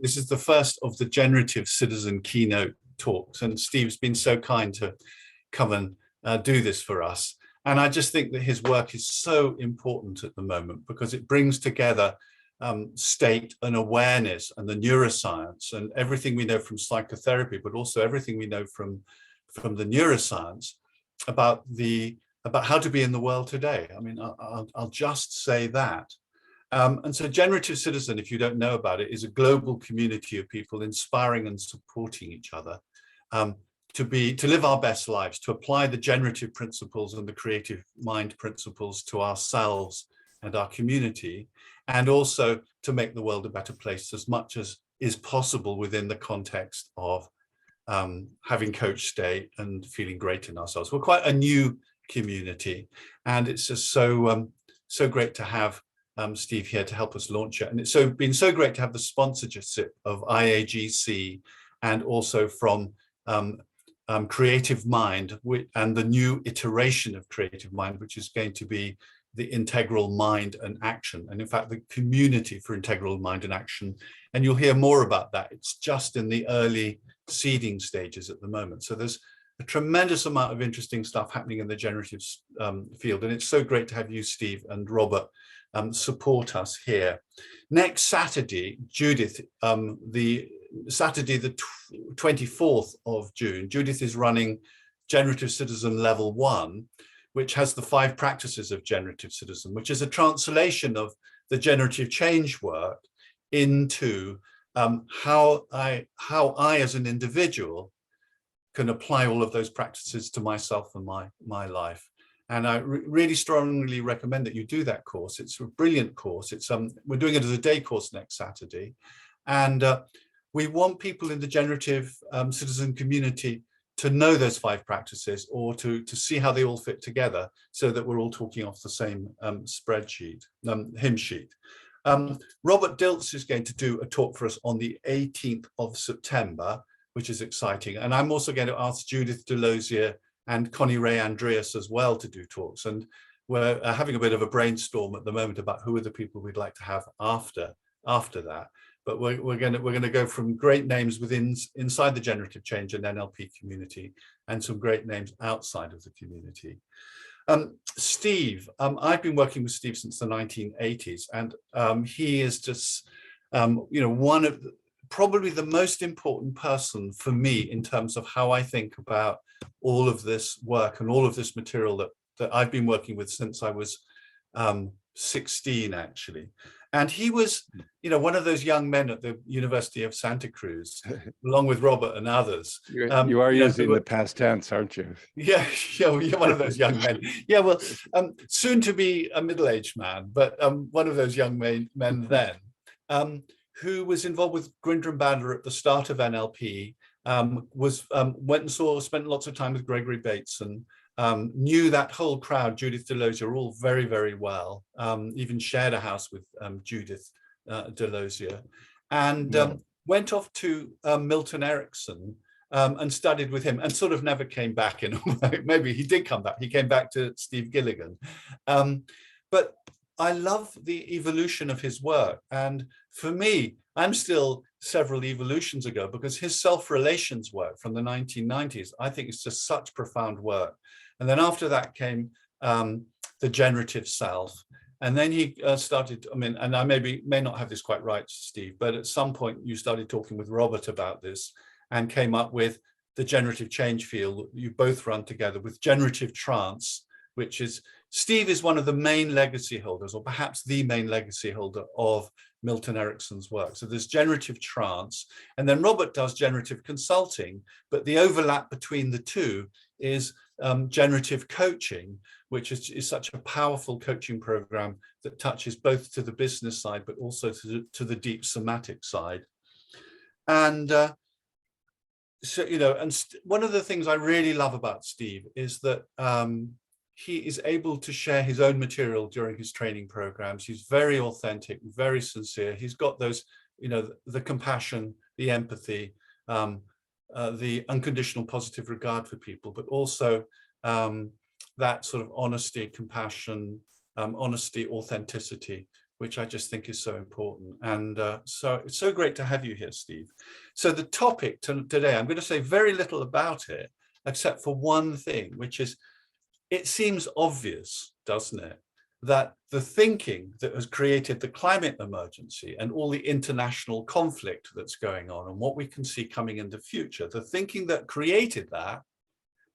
This is the first of the Generative Citizen keynote talks, and Steve's been so kind to come and do this for us. And I just think that his work is so important at the moment because it brings together state and awareness and the neuroscience and everything we know from psychotherapy, but also everything we know from the neuroscience about how to be in the world today. I mean, I'll just say that. And so Generative Citizen, if you don't know about it, is a global community of people inspiring and supporting each other to live our best lives, to apply the generative principles and the creative mind principles to ourselves and our community, and also to make the world a better place as much as is possible within the context of having coach state and feeling great in ourselves. We're quite a new community, and it's just so great to have Steve here to help us launch it. And it's been so great to have the sponsorship of IAGC and also from Creative Mind and the new iteration of Creative Mind, which is going to be the Integral Mind and Action, and in fact the community for Integral Mind and Action. And you'll hear more about that. It's just in the early seeding stages at the moment. So there's a tremendous amount of interesting stuff happening in the generative field, and it's so great to have you, Steve, and Robert support us here. Next Saturday, Judith, Saturday the 24th of June, Judith is running Generative Citizen Level 1, which has the 5 practices of Generative Citizen, which is a translation of the Generative Change work into how I as an individual can apply all of those practices to myself and my life. And I really strongly recommend that you do that course. It's a brilliant course. It's we're doing it as a day course next Saturday. And we want people in the Generative Citizen community to know those 5 practices, or to see how they all fit together, so that we're all talking off the same spreadsheet, hymn sheet. Robert Dilts is going to do a talk for us on the 18th of September, which is exciting. And I'm also going to ask Judith Delosier and Connie Ray Andreas as well to do talks. And we're having a bit of a brainstorm at the moment about who are the people we'd like to have after that. But we're going to go from great names inside the Generative Change and NLP community, and some great names outside of the community. Steve, I've been working with Steve since the 1980s, and he is just one of probably the most important person for me in terms of how I think about all of this work and all of this material that I've been working with since I was 16, actually. And he was, one of those young men at the University of Santa Cruz, along with Robert and others. You are using the past tense, aren't you? Yeah, you're one of those young men. Yeah, well, soon to be a middle-aged man, but one of those young men then, who was involved with Grinder and Bandler at the start of NLP, went and spent lots of time with Gregory Bateson, knew that whole crowd, Judith Delosier, all very, very well, even shared a house with Judith Delosier, and went off to Milton Erickson and studied with him, and sort of never came back in a way. Maybe he did come back. He came back to Steve Gilligan. But I love the evolution of his work. And for me, I'm still several evolutions ago, because his self-relations work from the 1990s, I think is just such profound work. And then after that came the generative self. And then he started, and I may not have this quite right, Steve, but at some point you started talking with Robert about this and came up with the generative change field. You both run together with generative trance, which is, Steve is one of the main legacy holders, or perhaps the main legacy holder of Milton Erickson's work. So there's generative trance, and then Robert does generative consulting, but the overlap between the two is generative coaching, which is such a powerful coaching program that touches both to the business side, but also to the deep somatic side. And so, and one of the things I really love about Steve is that he is able to share his own material during his training programs. He's very authentic, very sincere. He's got those, the compassion, the empathy, the unconditional positive regard for people, but also that sort of honesty, compassion, honesty, authenticity which I just think is so important. And so it's so great to have you here, Steve. So the topic today, I'm going to say very little about it, except for one thing, which is, it seems obvious, doesn't it, that the thinking that has created the climate emergency and all the international conflict that's going on and what we can see coming in the future, the thinking that created that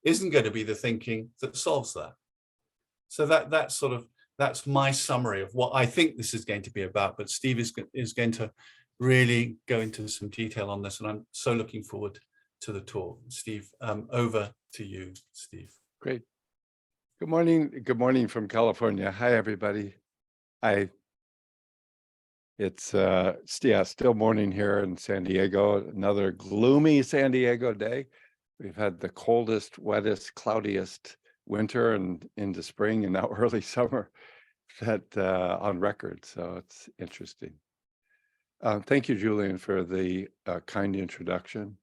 isn't going to be the thinking that solves that. So that's my summary of what I think this is going to be about. But Steve is going to really go into some detail on this, and I'm so looking forward to the talk. Steve, over to you, Steve. Great. Good morning. Good morning from California. Hi, everybody. It's still morning here in San Diego. Another gloomy San Diego day. We've had the coldest, wettest, cloudiest winter and into spring and now early summer that on record. So it's interesting. Thank you, Julian, for the kind introduction.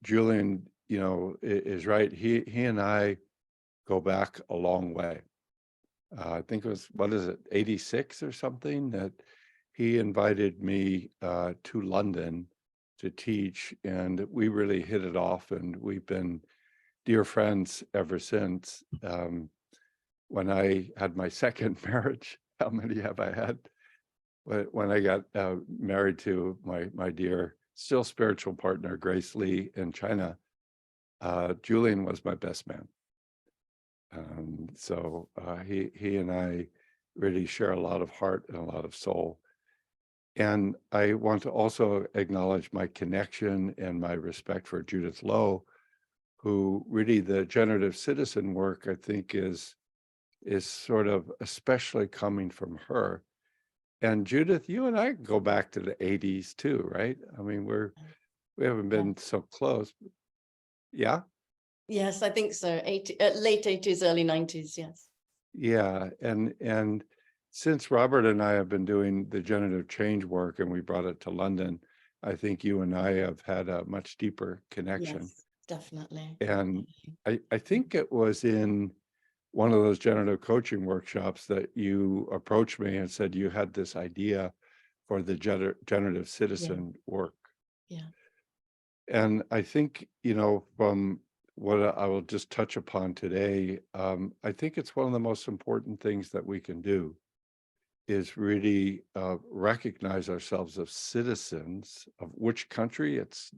Julian, is right. He and I go back a long way. I think it was, 86 or something, that he invited me to London to teach, and we really hit it off, and we've been dear friends ever since. When I had my second marriage, how many have I had? When I got married to my dear, still spiritual partner, Grace Lee in China, Julian was my best man. So he and I really share a lot of heart and a lot of soul. And I want to also acknowledge my connection and my respect for Judith Lowe, who really, the generative citizen work, I think, is sort of especially coming from her. And Judith, you and I go back to the 80s too, right? I mean, we haven't been so close. Yeah? Yes, I think so. Late 80s, early 90s, yes. Yeah, and since Robert and I have been doing the generative change work and we brought it to London, I think you and I have had a much deeper connection. Yes, definitely. And I think it was in one of those generative coaching workshops that you approached me and said you had this idea for the generative citizen work. Yeah. And I think, from what I will just touch upon today, I think it's one of the most important things that we can do is really recognize ourselves as citizens of which country. It's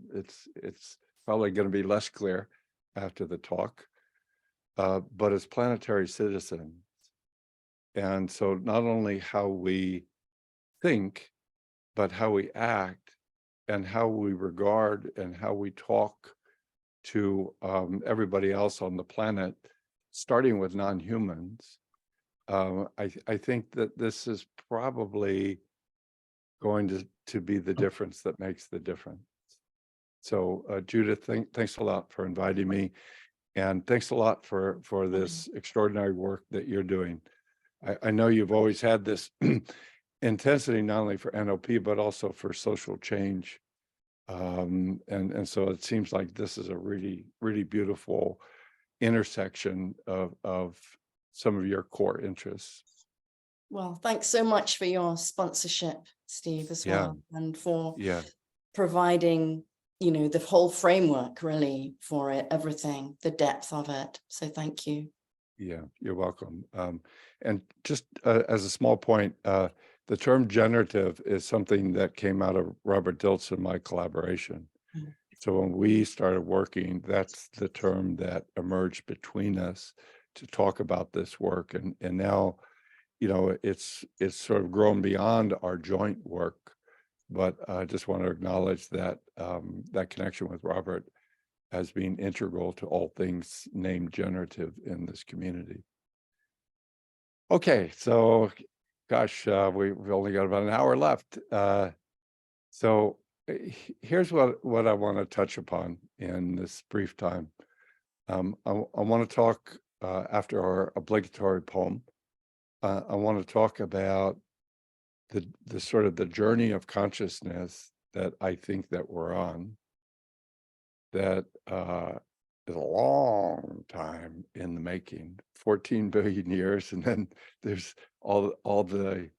probably going to be less clear after the talk, but as planetary citizens. And so not only how we think, but how we act and how we regard and how we talk to everybody else on the planet, starting with non-humans. I think that this is probably going to be the difference that makes the difference. So Judith, thanks a lot for inviting me, and thanks a lot for this extraordinary work that you're doing. I know you've always had this intensity, not only for NLP, but also for social change. And so it seems like this is a really, really beautiful intersection of some of your core interests. Well, thanks so much for your sponsorship, Steve, as well, and for providing, the whole framework really for it, everything, the depth of it. So thank you. Yeah, you're welcome. And just as a small point, the term generative is something that came out of Robert Dilts and my collaboration. Mm-hmm. So when we started working, that's the term that emerged between us to talk about this work. And now, it's sort of grown beyond our joint work. But I just want to acknowledge that that connection with Robert as being integral to all things named generative in this community. Okay, so gosh, we've only got about an hour left. So here's what I want to touch upon in this brief time. I want to talk after our obligatory poem. I want to talk about the sort of the journey of consciousness that I think that we're on. That is a long time in the making, 14 billion years, and then there's all the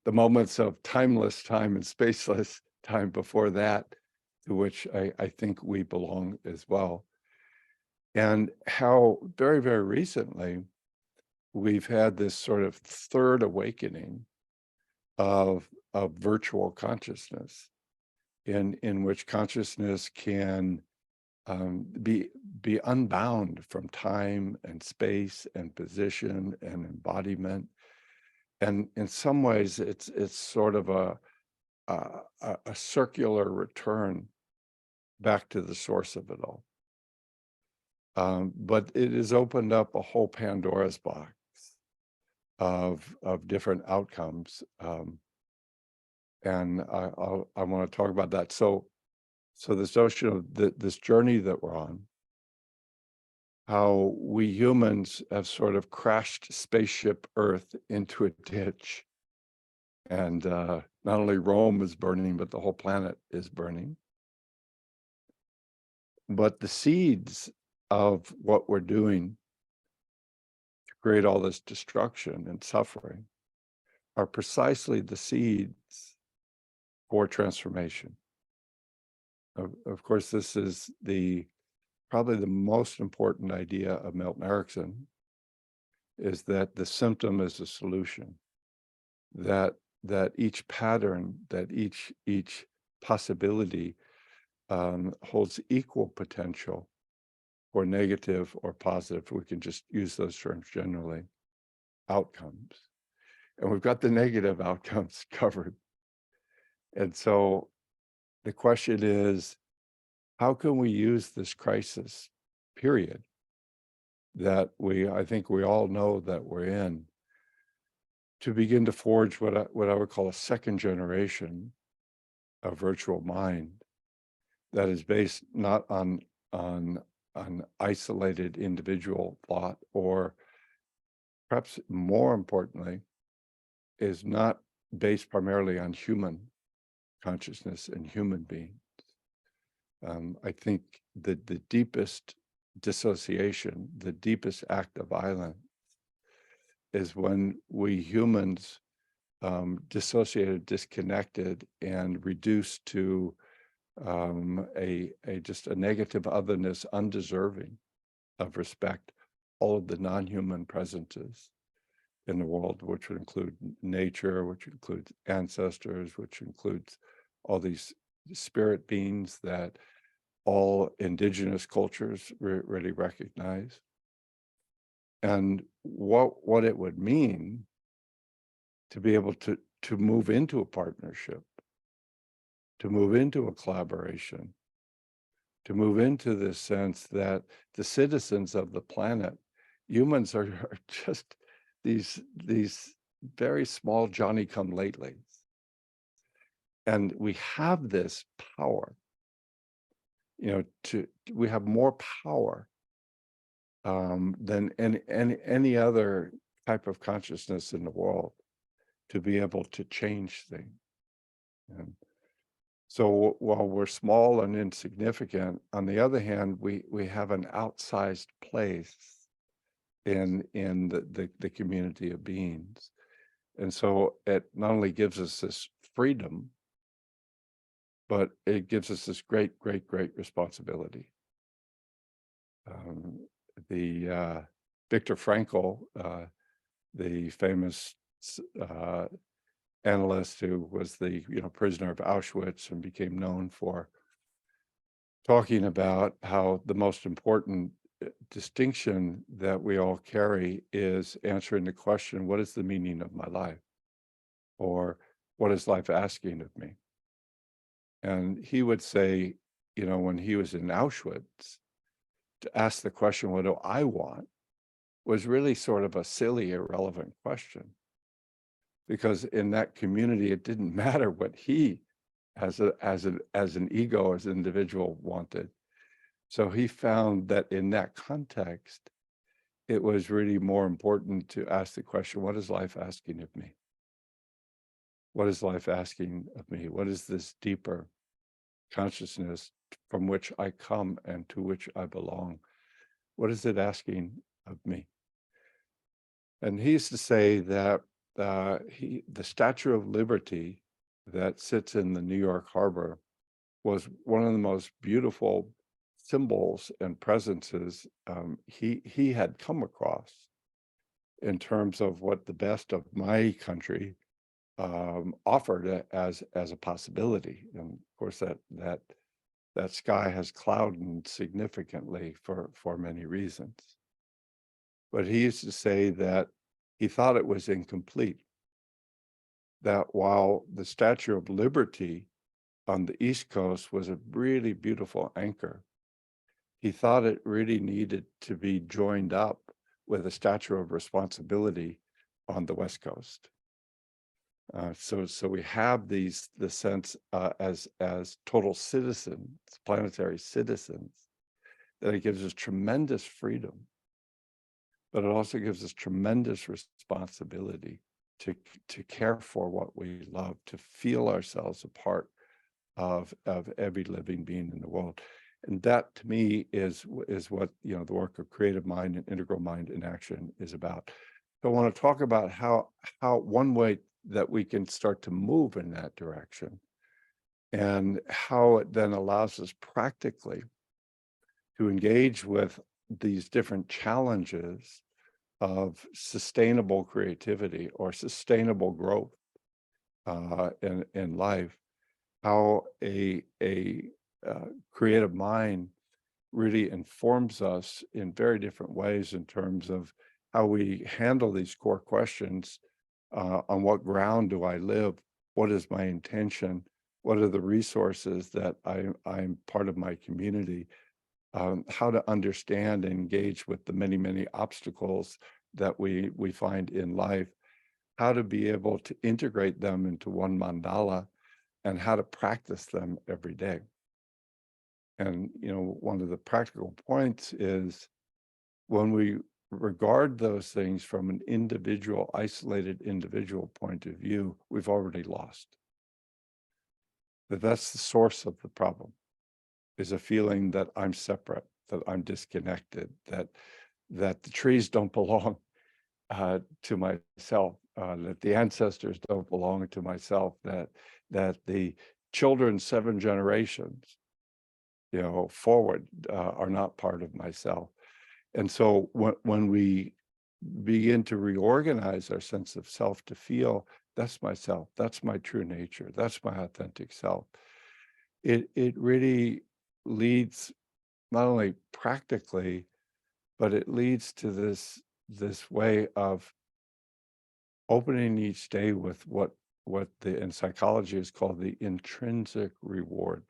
the moments of timeless time and spaceless time before that, to which I think we belong as well. And how very, very recently, we've had this sort of third awakening of virtual consciousness, in which consciousness can be unbound from time and space and position and embodiment. And in some ways, it's sort of a circular return back to the source of it all. But it has opened up a whole Pandora's box of different outcomes, and I want to talk about that. So this notion of this journey that we're on, how we humans have sort of crashed spaceship Earth into a ditch, and not only Rome is burning, but the whole planet is burning. But the seeds of what we're doing to create all this destruction and suffering are precisely the seeds for transformation. Of course, this is probably the most important idea of Milton Erickson, is that the symptom is a solution, that each pattern, that each possibility holds equal potential for negative or positive. We can just use those terms generally, outcomes. And we've got the negative outcomes covered. And so the question is, how can we use this crisis period that I think we all know that we're in, to begin to forge what I would call a second generation of virtual mind that is based not on isolated individual thought, or perhaps more importantly, is not based primarily on human consciousness and human beings. I think that the deepest dissociation, the deepest act of violence, is when we humans dissociated, disconnected, and reduced to just a negative otherness, undeserving of respect, all of the non-human presences in the world, which would include nature, which includes ancestors, which includes all these spirit beings that all indigenous cultures really recognize. And what it would mean to be able to move into a partnership, to move into a collaboration, to move into this sense that the citizens of the planet, humans are just these very small Johnny-come-latelys. And we have this power, we have more power than any other type of consciousness in the world to be able to change things. And so while we're small and insignificant, on the other hand, we have an outsized place in the community of beings. And so it not only gives us this freedom, but it gives us this great responsibility. Viktor Frankl, the famous analyst who was the prisoner of Auschwitz and became known for talking about how the most important distinction that we all carry is answering the question, what is the meaning of my life? Or what is life asking of me? And he would say, when he was in Auschwitz, to ask the question, what do I want, was really sort of a silly, irrelevant question. Because in that community, it didn't matter what he, as an ego, as an individual, wanted. So he found that in that context, it was really more important to ask the question, what is life asking of me? What is life asking of me? What is this deeper consciousness from which I come and to which I belong? What is it asking of me? And he used to say that the Statue of Liberty that sits in the New York Harbor was one of the most beautiful symbols and presences he had come across in terms of what the best of my country offered as a possibility. And of course, that sky has clouded significantly for many reasons. But he used to say that he thought it was incomplete, that while the Statue of Liberty on the East Coast was a really beautiful anchor, he thought it really needed to be joined up with a Statue of Responsibility on the West Coast. So we have the sense as total citizens, planetary citizens, that it gives us tremendous freedom, but it also gives us tremendous responsibility to care for what we love, to feel ourselves a part of every living being in the world. And that, to me, is what the work of creative mind and integral mind in action is about. So I want to talk about how one way that we can start to move in that direction, and how it then allows us practically to engage with these different challenges of sustainable creativity or sustainable growth in life. How a creative mind really informs us in very different ways in terms of how we handle these core questions. On what ground do I live? What is my intention? What are the resources that I'm part of my community? How to understand and engage with the many, many obstacles that we find in life, how to be able to integrate them into one mandala, and how to practice them every day. And, one of the practical points is when we regard those things from an individual, isolated individual point of view, we've already lost. That's the source of the problem, is a feeling that I'm separate, that I'm disconnected, that the trees don't belong to myself, that the ancestors don't belong to myself, that the children 7 generations, forward are not part of myself. And so when we begin to reorganize our sense of self to feel, that's myself, that's my true nature, that's my authentic self, it really leads not only practically, but it leads to this way of opening each day with what in psychology is called the intrinsic reward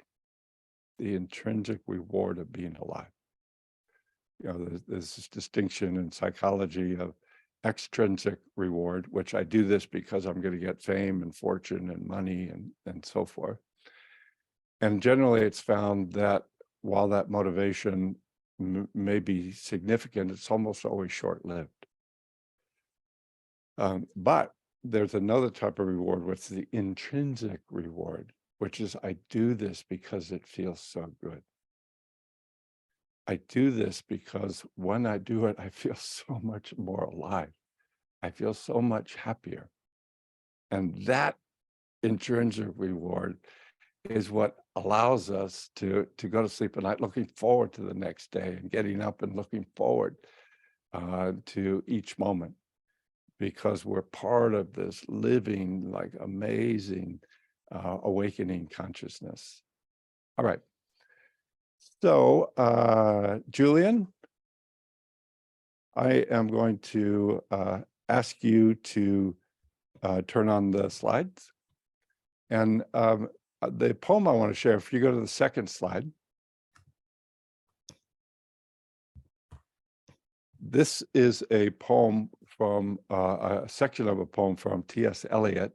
of being alive. There's this distinction in psychology of extrinsic reward, which I do this because I'm going to get fame and fortune and money and so forth. And generally it's found that while that motivation may be significant, it's almost always short-lived. But there's another type of reward, which is the intrinsic reward, which is I do this because it feels so good. I do this because when I do it, I feel so much more alive. I feel so much happier. And that intrinsic reward is what allows us to go to sleep at night looking forward to the next day, and getting up and looking forward to each moment, because we're part of this living, like, amazing awakening consciousness. All right. So, Julian, I am going to ask you to turn on the slides. And the poem I want to share, if you go to the second slide, this is a poem from a section of a poem from T.S. Eliot,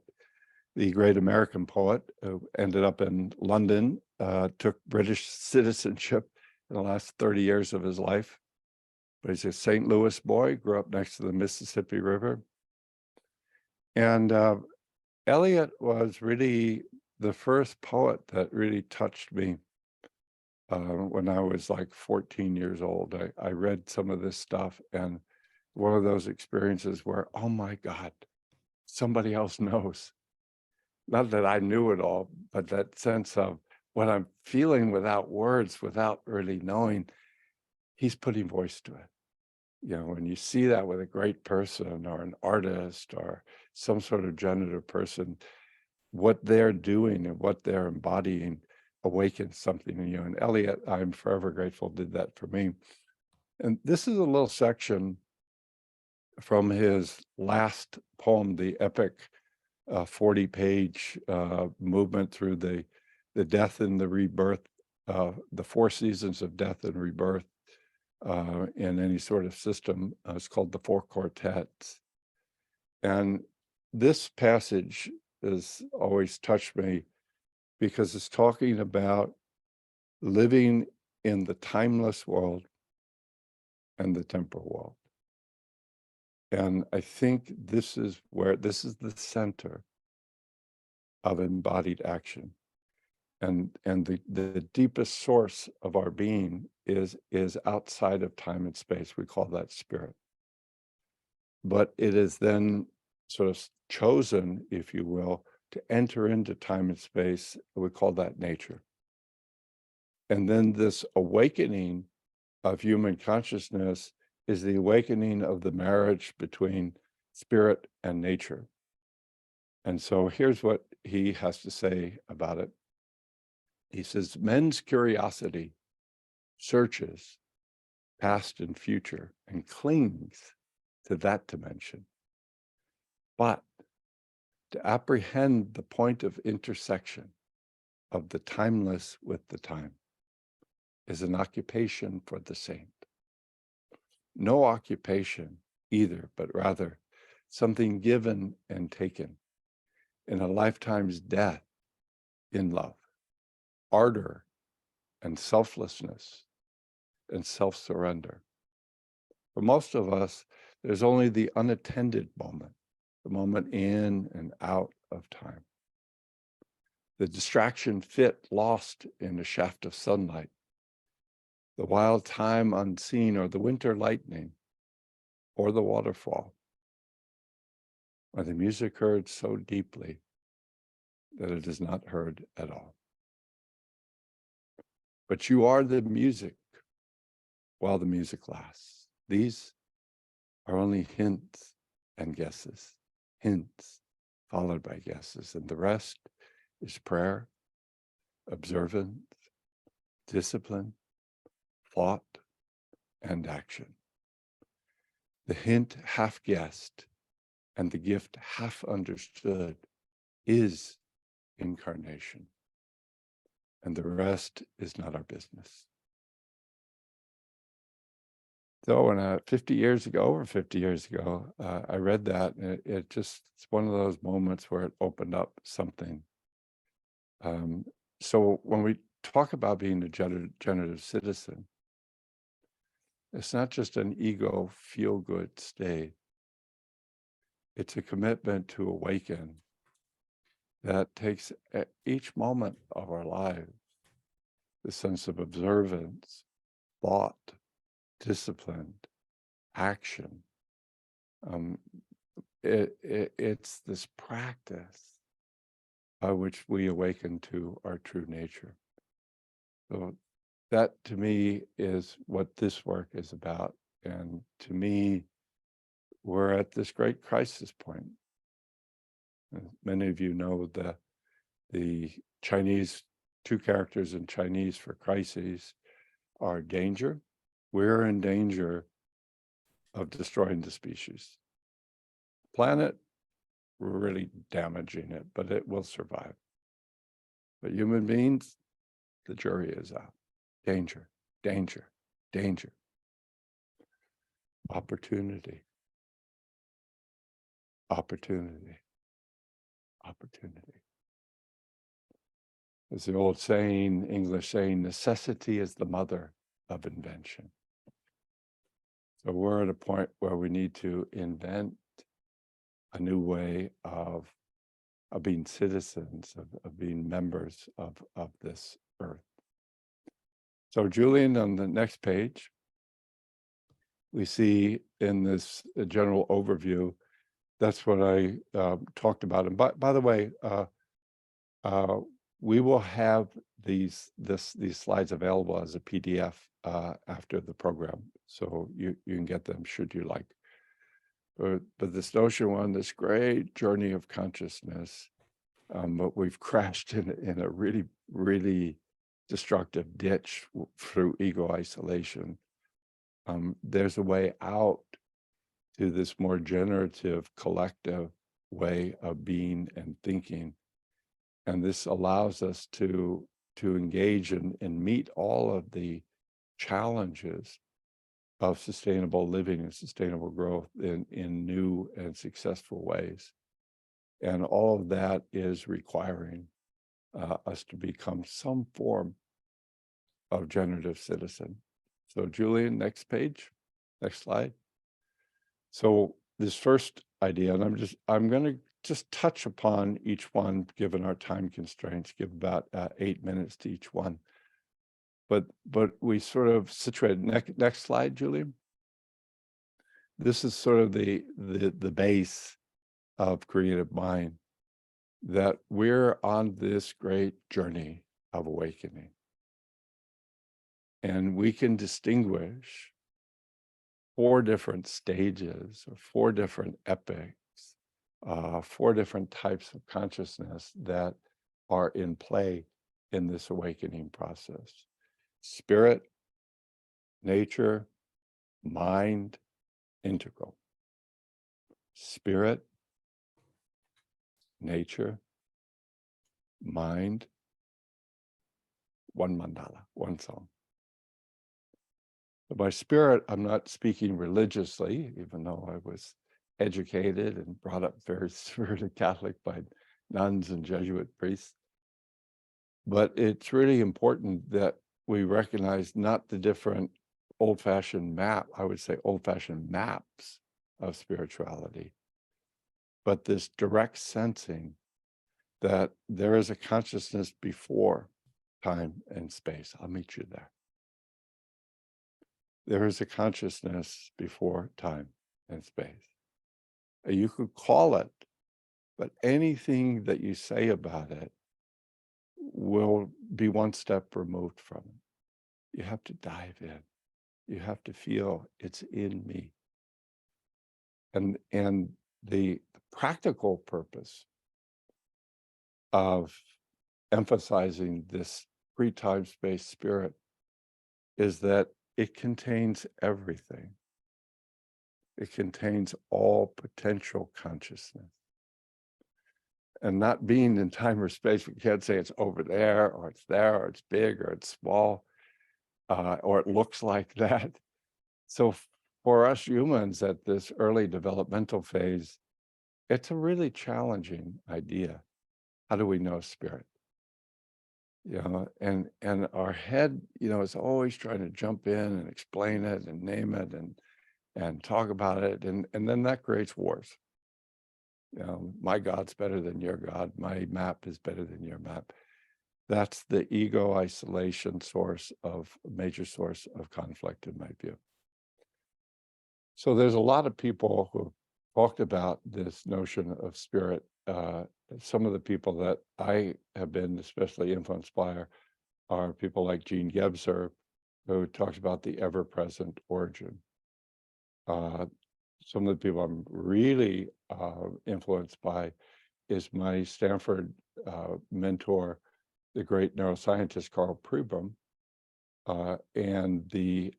the great American poet who ended up in London, took British citizenship in the last 30 years of his life. But he's a St. Louis boy, grew up next to the Mississippi River. And Eliot was really the first poet that really touched me when I was like 14 years old. I read some of this stuff, and one of those experiences where, oh my God, somebody else knows. Not that I knew it all, but that sense of what I'm feeling without words, without really knowing, he's putting voice to it. You know, when you see that with a great person or an artist or some sort of generative person, what they're doing and what they're embodying awakens something in you. And Eliot, I'm forever grateful, did that for me. And this is a little section from his last poem, the epic 40-page movement through the death and the rebirth, the 4 seasons of death and rebirth in any sort of system. It's called the 4 Quartets. And this passage has always touched me because it's talking about living in the timeless world and the temporal world. And I think this is the center of embodied action. And the deepest source of our being is outside of time and space. We call that spirit. But it is then sort of chosen, if you will, to enter into time and space. We call that nature. And then this awakening of human consciousness is the awakening of the marriage between spirit and nature. And so here's what he has to say about it. He says, men's curiosity searches past and future and clings to that dimension. But to apprehend the point of intersection of the timeless with the time is an occupation for the saint. No occupation either, but rather something given and taken in a lifetime's death in love, ardor and selflessness and self-surrender. For most of us, there's only the unattended moment, the moment in and out of time. The distraction fit lost in a shaft of sunlight, the wild time unseen, or the winter lightning, or the waterfall, or the music heard so deeply that it is not heard at all. But you are the music while the music lasts. These are only hints and guesses, hints followed by guesses, and the rest is prayer, observance, discipline, thought, and action. The hint half guessed and the gift half understood is incarnation, and the rest is not our business. So when 50 years ago, over 50 years ago, I read that, and it's one of those moments where it opened up something. So when we talk about being a generative citizen, it's not just an ego feel-good state. It's a commitment to awaken that takes at each moment of our lives the sense of observance, thought, discipline, action. It's this practice by which we awaken to our true nature. So that to me is what this work is about. And to me, we're at this great crisis point. And many of you know the Chinese, 2 characters in Chinese for crises are danger. We're in danger of destroying the species. Planet, we're really damaging it, but it will survive. But human beings, the jury is out. Danger, danger, danger. Opportunity, opportunity, opportunity. There's the old saying, English saying, necessity is the mother of invention. So we're at a point where we need to invent a new way of being citizens, of being members of this earth. So Julian, on the next page, we see in this general overview that's what I talked about. And by the way, we will have these slides available as a PDF after the program, so you can get them should you like. But this notion on this great journey of consciousness, but we've crashed in a really destructive ditch through ego isolation. There's a way out to this more generative, collective way of being and thinking. And this allows us to engage and meet all of the challenges of sustainable living and sustainable growth in new and successful ways. And all of that is requiring us to become some form of generative citizen. So Julian, next page, next slide. So this first idea, and I'm going to just touch upon each one, given our time constraints, give about 8 minutes to each one. But we sort of situated, next slide, Julian. This is sort of the base of creative mind, that we're on this great journey of awakening. And we can distinguish 4 different stages or 4 different epochs, 4 different types of consciousness that are in play in this awakening process. Spirit, nature, mind, integral. Spirit, nature, mind, one mandala, one song. By spirit, I'm not speaking religiously, even though I was educated and brought up very spirited Catholic by nuns and Jesuit priests. But it's really important that we recognize not the different old-fashioned old-fashioned maps of spirituality, but this direct sensing that there is a consciousness before time and space. I'll meet you there. There is a consciousness before time and space. You could call it, but anything that you say about it will be one step removed from it. You have to dive in. You have to feel it's in me. And the practical purpose of emphasizing this pre-time space spirit is that it contains everything. It contains all potential consciousness. And not being in time or space, we can't say it's over there, or it's there, or it's big, or it's small, or it looks like that. So for us humans at this early developmental phase, it's a really challenging idea. How do we know spirit? You know, and our head, you know, is always trying to jump in and explain it and name it and talk about it, and then that creates wars. You know, my God's better than your God. My map is better than your map. That's the ego isolation major source of conflict, in my view. So there's a lot of people who talked about this notion of spirit. Some of the people that I have been especially influenced by are people like Jean Gebser, who talks about the ever-present origin. Some of the people I'm really influenced by is my Stanford mentor, the great neuroscientist Carl Pribram, and the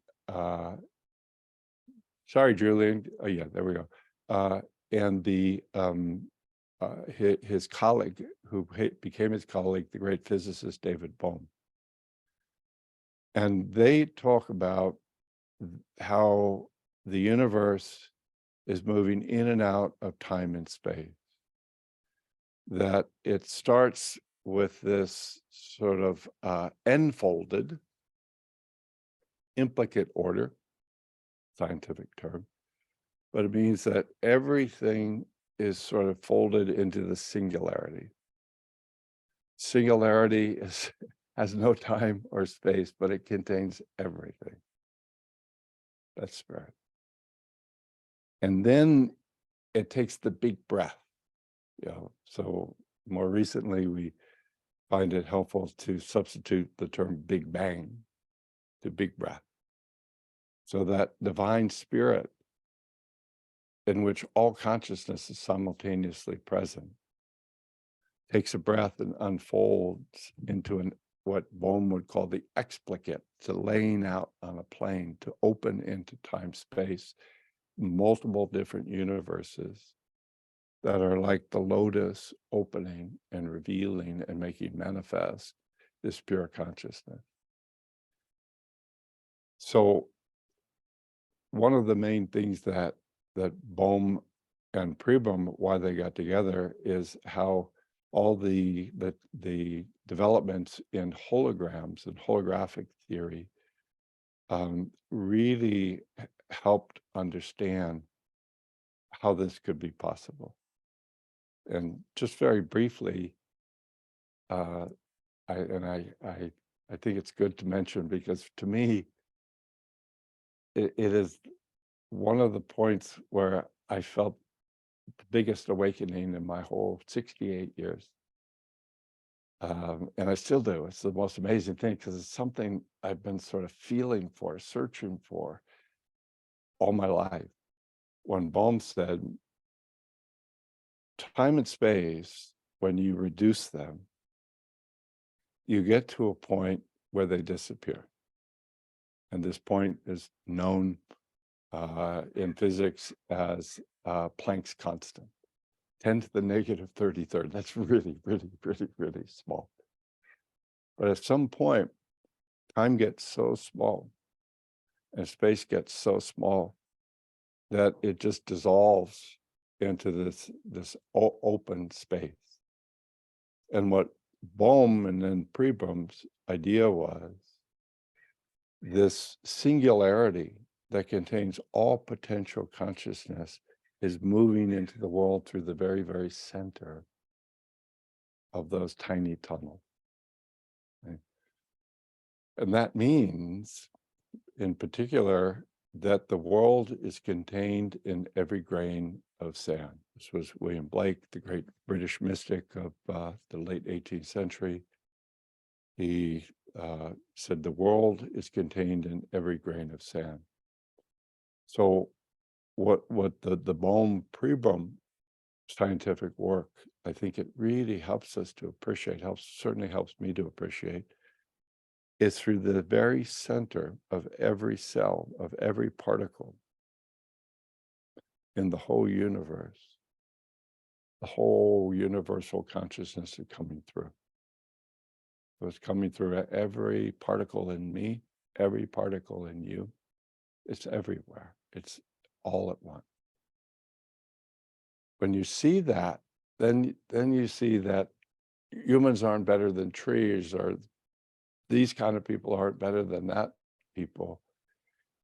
sorry, Julian. Oh yeah, there we go. And the his colleague, who became his colleague, the great physicist David Bohm. And they talk about how the universe is moving in and out of time and space. That it starts with this sort of enfolded, implicate order, scientific term, but it means that everything is sort of folded into the singularity. Singularity has no time or space, but it contains everything. That's spirit. And then it takes the big breath, so more recently we find it helpful to substitute the term Big Bang to big breath. So that divine spirit in which all consciousness is simultaneously present takes a breath and unfolds into what Bohm would call the explicate, to laying out on a plane, to open into time space, multiple different universes that are like the lotus opening and revealing and making manifest this pure consciousness. So one of the main things that Bohm and Pribram, why they got together, is how all the developments in holograms and holographic theory really helped understand how this could be possible. And just very briefly, I think it's good to mention, because to me, it is one of the points where I felt the biggest awakening in my whole 68 years. And I still do. It's the most amazing thing, because it's something I've been sort of feeling for, searching for all my life. When Bohm said, time and space, when you reduce them, you get to a point where they disappear. And this point is known in physics as Planck's constant, 10 to the negative 33rd. That's really, really, really, really small. But at some point, time gets so small and space gets so small that it just dissolves into this open space. And what Bohm and then Pribram's idea was, this singularity that contains all potential consciousness is moving into the world through the very, very center of those tiny tunnels. Right? And that means, in particular, that the world is contained in every grain of sand. This was William Blake, the great British mystic of the late 18th century. He said the world is contained in every grain of sand. So what the Bohm Pribram scientific work, I think it really helps us to appreciate, certainly helps me to appreciate, is through the very center of every cell, of every particle in the whole universe, the whole universal consciousness is coming through. So it's coming through every particle in me, every particle in you. It's everywhere. It's all at once. When you see that, then you see that humans aren't better than trees, or these kind of people aren't better than that people,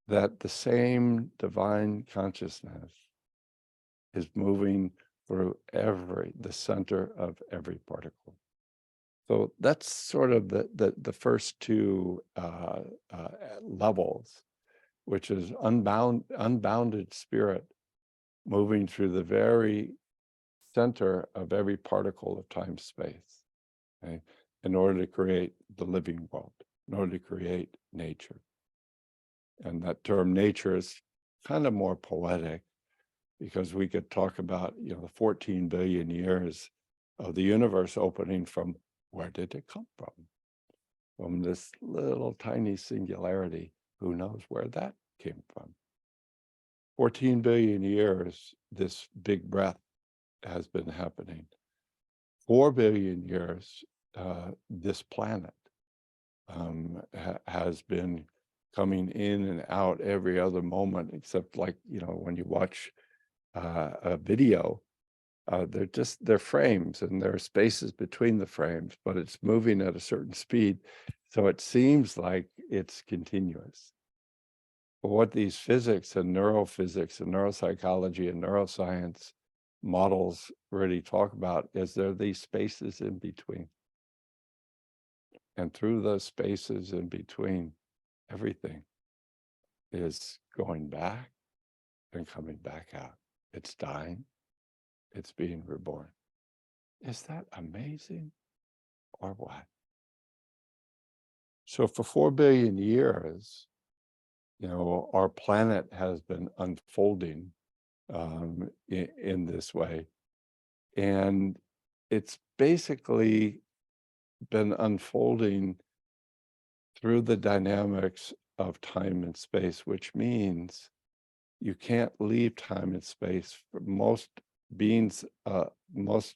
that the same divine consciousness is moving through the center of every particle. So that's sort of the first two levels, which is unbounded spirit moving through the very center of every particle of time-space, okay, in order to create the living world, in order to create nature. And that term nature is kind of more poetic, because we could talk about, the 14 billion years of the universe opening from, where did it come from? From this little tiny singularity. Who knows where that came from? 14 billion years, this big breath has been happening. 4 billion years, this planet has been coming in and out every other moment, except like, when you watch a video, they're frames, and there are spaces between the frames, but it's moving at a certain speed. So it seems like it's continuous. But what these physics and neurophysics and neuropsychology and neuroscience models really talk about is there are these spaces in between. And through those spaces in between, everything is going back and coming back out. It's dying it's being reborn. Is that amazing or what? So for 4 billion years, our planet has been unfolding in this way. And it's basically been unfolding through the dynamics of time and space, which means you can't leave time and space. For most beings, most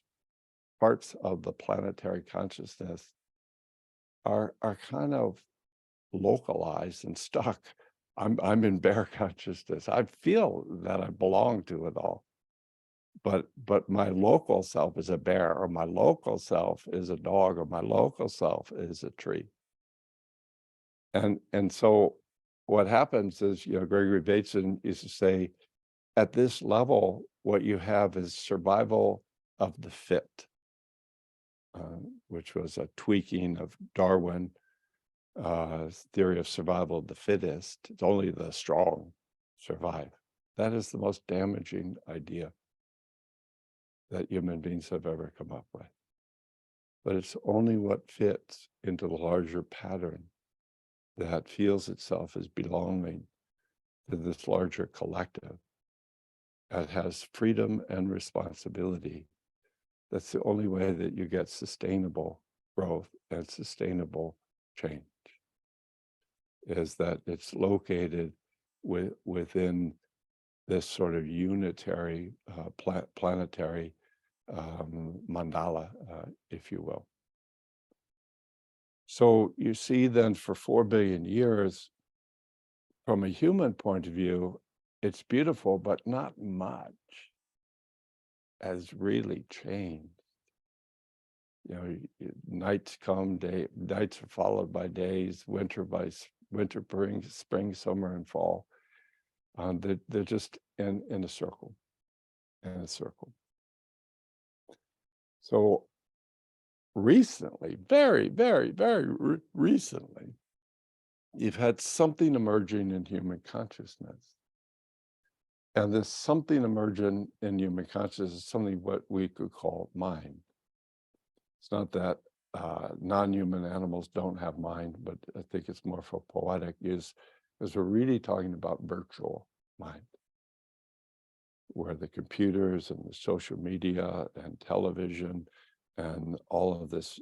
parts of the planetary consciousness are kind of localized and stuck. I'm in bare consciousness. I feel that I belong to it all. But my local self is a bear, or my local self is a dog, or my local self is a tree. And so what happens is, Gregory Bateson used to say, at this level, what you have is survival of the fit, which was a tweaking of Darwin. Theory of survival of the fittest. It's only the strong survive. That is the most damaging idea that human beings have ever come up with. But it's only what fits into the larger pattern that feels itself as belonging to this larger collective that has freedom and responsibility. That's the only way that you get sustainable growth and sustainable change, is that it's located within this sort of unitary planetary mandala, if you will. So you see then for 4 billion years, from a human point of view, it's beautiful, but not much has really changed. Nights come, nights are followed by days, winter, spring, summer, and fall. They're just in a circle, So recently, very, very, very recently, you've had something emerging in human consciousness. And this something emerging in human consciousness is something what we could call mind. It's not that non-human animals don't have mind, but I think it's more for poetic use, because we're really talking about virtual mind, where the computers and the social media and television and all of this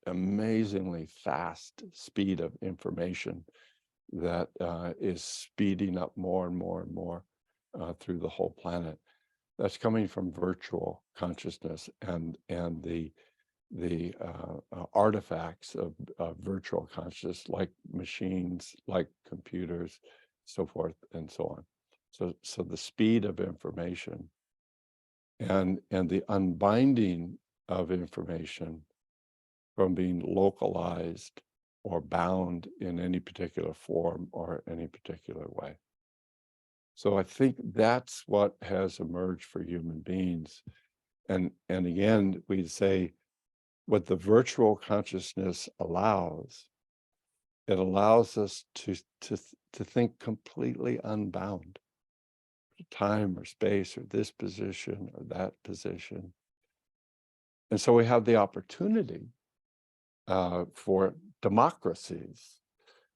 amazingly fast speed of information that is speeding up more and more and more through the whole planet. That's coming from virtual consciousness and the artifacts of virtual consciousness, like machines, like computers, so forth and so on. So the speed of information and the unbinding of information from being localized or bound in any particular form or any particular way. So I think that's what has emerged for human beings. And again, we'd say what the virtual consciousness allows, it allows us to think completely unbound. Time or space or this position or that position. And so we have the opportunity for democracies,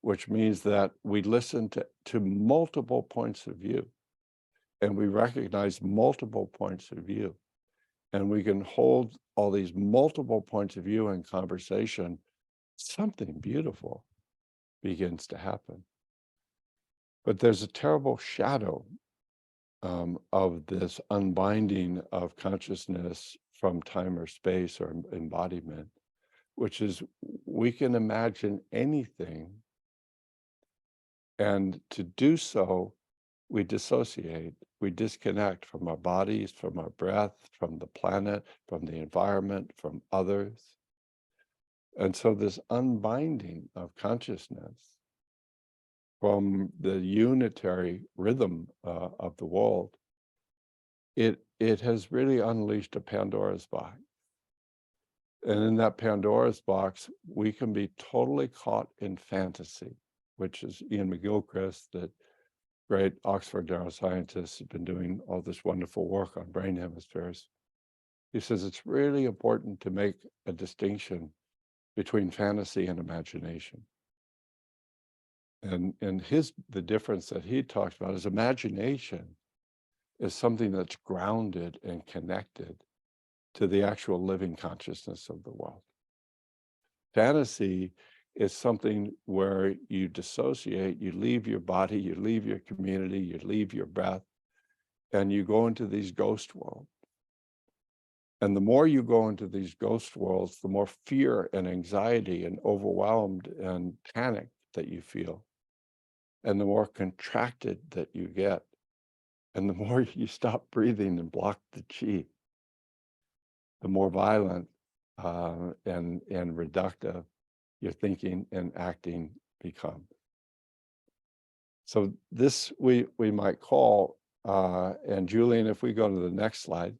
which means that we listen to multiple points of view, and we recognize multiple points of view, and we can hold all these multiple points of view in conversation. Something beautiful begins to happen. But there's a terrible shadow of this unbinding of consciousness from time or space or embodiment, which is we can imagine anything, and to do so, we dissociate, we disconnect from our bodies, from our breath, from the planet, from the environment, from others. And so this unbinding of consciousness from the unitary rhythm of the world, it has really unleashed a Pandora's box. And in that Pandora's box, we can be totally caught in fantasy, which is Ian McGilchrist, the great Oxford neuroscientist, has been doing all this wonderful work on brain hemispheres He says it's really important to make a distinction between fantasy and imagination. And the difference that he talks about is imagination is something that's grounded and connected to the actual living consciousness of the world. Fantasy is something where you dissociate, you leave your body, you leave your community, you leave your breath, and you go into these ghost worlds. And the more you go into these ghost worlds, the more fear and anxiety and overwhelmed and panic that you feel, and the more contracted that you get, and the more you stop breathing and block the chi, the more violent and reductive your thinking and acting become. So this we might call, and Julian, if we go to the next slide,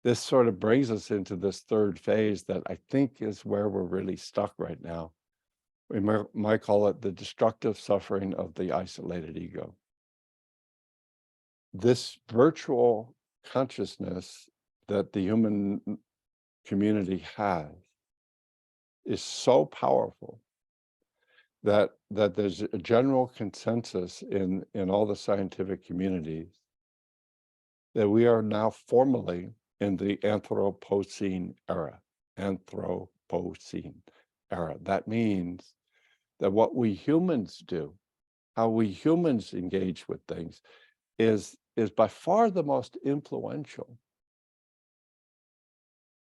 this sort of brings us into this third phase that I think is where we're really stuck right now. We might call it the destructive suffering of the isolated ego. This virtual consciousness that the human community has is so powerful that there's a general consensus in all the scientific communities that we are now formally in the Anthropocene era. Anthropocene era. That means that what we humans do, how we humans engage with things, is by far the most influential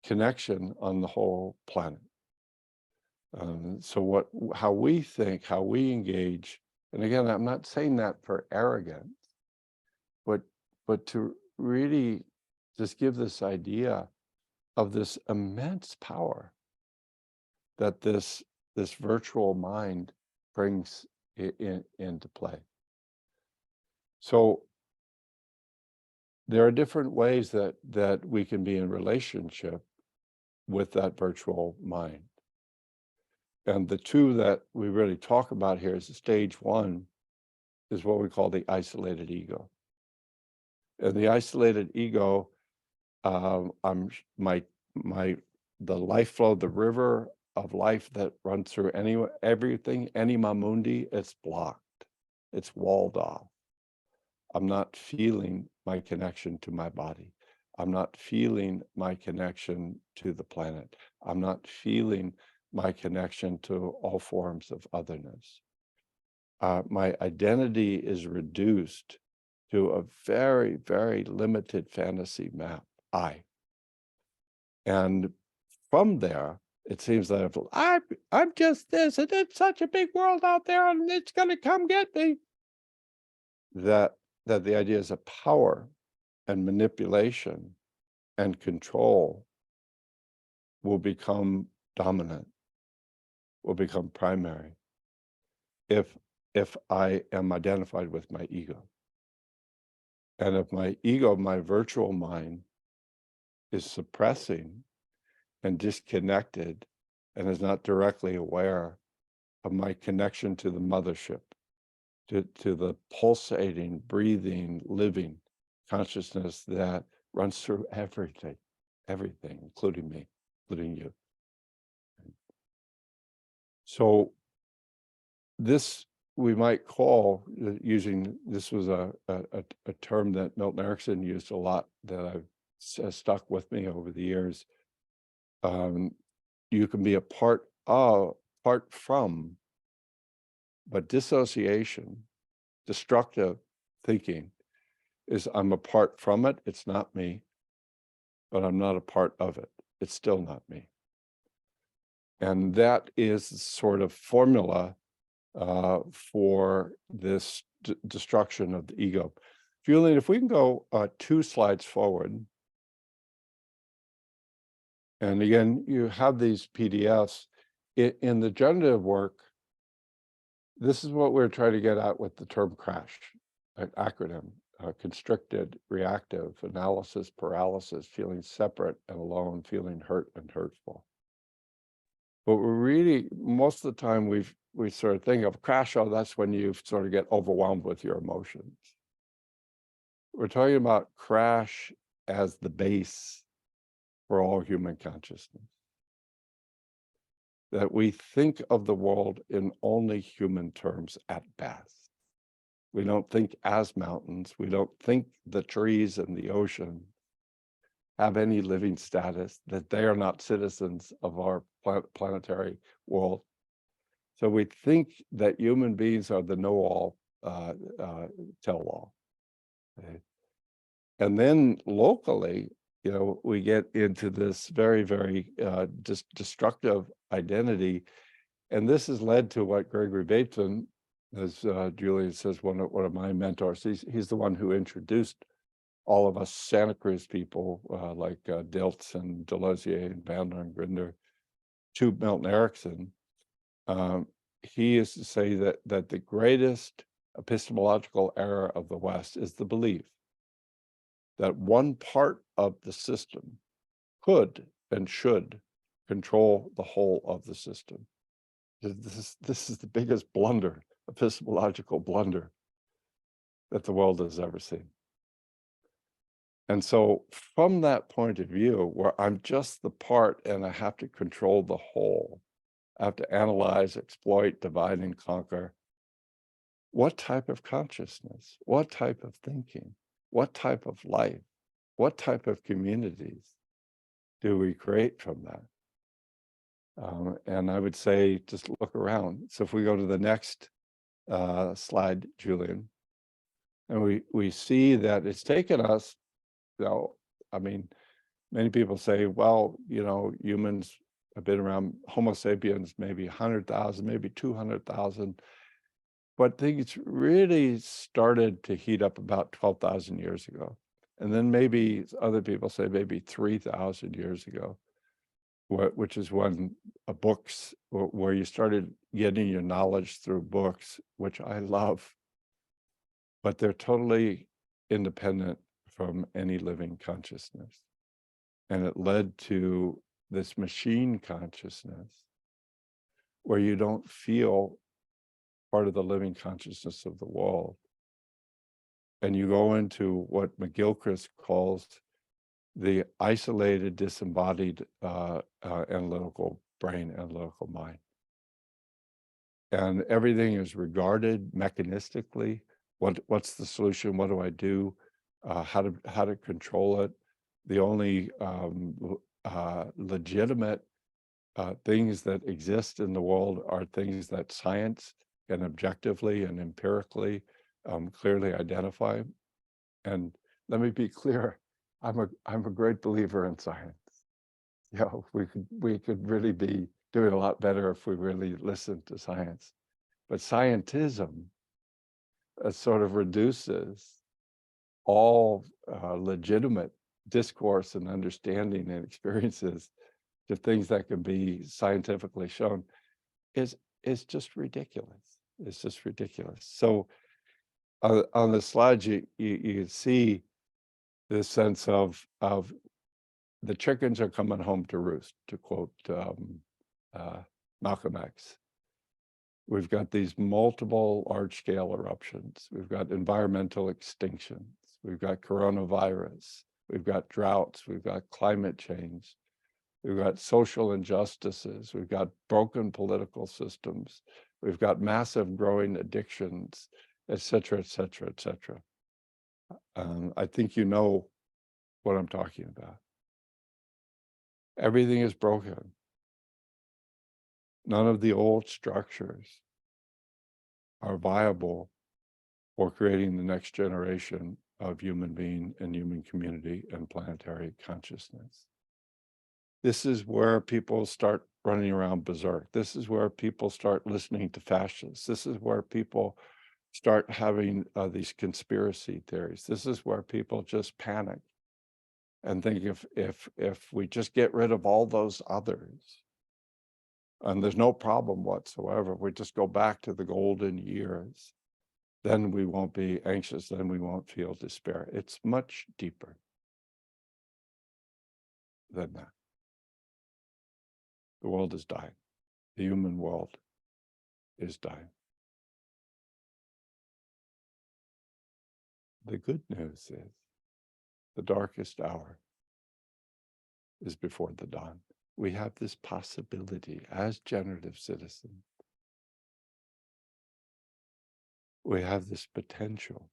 connection on the whole planet. So how we think, how we engage, and again, I'm not saying that for arrogance, but to really just give this idea of this immense power that this virtual mind brings into play. So there are different ways that we can be in relationship with that virtual mind. And the two that we really talk about here is stage one is what we call the isolated ego. And the isolated ego, the life flow, the river of life that runs through everything, anima mundi, it's blocked, it's walled off. I'm not feeling my connection to my body. I'm not feeling my connection to the planet. I'm not feeling my connection to all forms of otherness. My identity is reduced to a very, very limited fantasy map, I. And from there, it seems that I'm just this, and it's such a big world out there, and it's going to come get me. That the ideas of power and manipulation and control will become dominant, will become primary if I am identified with my ego. And if my ego, my virtual mind, is suppressing and disconnected and is not directly aware of my connection to the mothership, to the pulsating, breathing, living consciousness that runs through everything, including me, including you. So this we might call, using, this was a term that Milton Erickson used a lot that I've stuck with me over the years. You can be a part from, but dissociation, destructive thinking is I'm apart from it, it's not me, but I'm not a part of it, it's still not me. And that is sort of formula for this destruction of the ego. Julian, if we can go 2 slides forward. And again, you have these PDFs. In the generative work, this is what we're trying to get at with the term CRASH, an acronym, constricted, reactive, analysis, paralysis, feeling separate and alone, feeling hurt and hurtful. But we're really, most of the time we sort of think of crash, oh, that's when you sort of get overwhelmed with your emotions. We're talking about crash as the base for all human consciousness. That we think of the world in only human terms at best. We don't think as mountains. We don't think the trees and the ocean have any living status, that they are not citizens of our planetary world. So we think that human beings are the know-all, tell-all. Okay? And then locally, you know, we get into this very, very destructive identity. And this has led to what Gregory Bateson, as Julian says, one of my mentors, he's the one who introduced all of us Santa Cruz people like Dilts and Delosier and Bandler and Grinder to Milton Erickson. He used to say that the greatest epistemological error of the West is the belief that one part of the system could and should control the whole of the system. This is the biggest blunder, epistemological blunder, that the world has ever seen. And so from that point of view, where I'm just the part and I have to control the whole, I have to analyze, exploit, divide, and conquer, what type of consciousness, what type of thinking, what type of life, what type of communities do we create from that? And I would say, just look around. So if we go to the next slide, Julian, and we see that it's taken us, you know, I mean, many people say, well, you know, humans have been around, Homo sapiens, maybe 100,000, maybe 200,000. But things really started to heat up about 12,000 years ago. And then maybe other people say maybe 3,000 years ago, which is when books, where you started getting your knowledge through books, which I love, but they're totally independent from any living consciousness. And it led to this machine consciousness where you don't feel part of the living consciousness of the world. And you go into what McGilchrist calls the isolated, disembodied analytical brain, analytical mind. And everything is regarded mechanistically. What's the solution? What do I do? How to control it? The only legitimate things that exist in the world are things that science can objectively and empirically clearly identify. And let me be clear, I'm a great believer in science. You know, we could really be doing a lot better if we really listened to science. But scientism sort of reduces all legitimate discourse and understanding and experiences to things that can be scientifically shown is just ridiculous. It's just ridiculous. So on the slides, you can see this sense of the chickens are coming home to roost, to quote Malcolm X. We've got these multiple large-scale eruptions. We've got environmental extinctions. We've got coronavirus. We've got droughts. We've got climate change. We've got social injustices. We've got broken political systems. We've got massive growing addictions, et cetera, et cetera, et cetera. I think you know what I'm talking about. Everything is broken. None of the old structures are viable for creating the next generation of human being and human community and planetary consciousness. This is where people start running around berserk. This is where people start listening to fascists. This is where people start having these conspiracy theories. This is where people just panic and think if we just get rid of all those others, and there's no problem whatsoever, we just go back to the golden years, then we won't be anxious, then we won't feel despair. It's much deeper than that. The world is dying. The human world is dying. The good news is The darkest hour is before the dawn. We have this possibility as generative citizens. We have this potential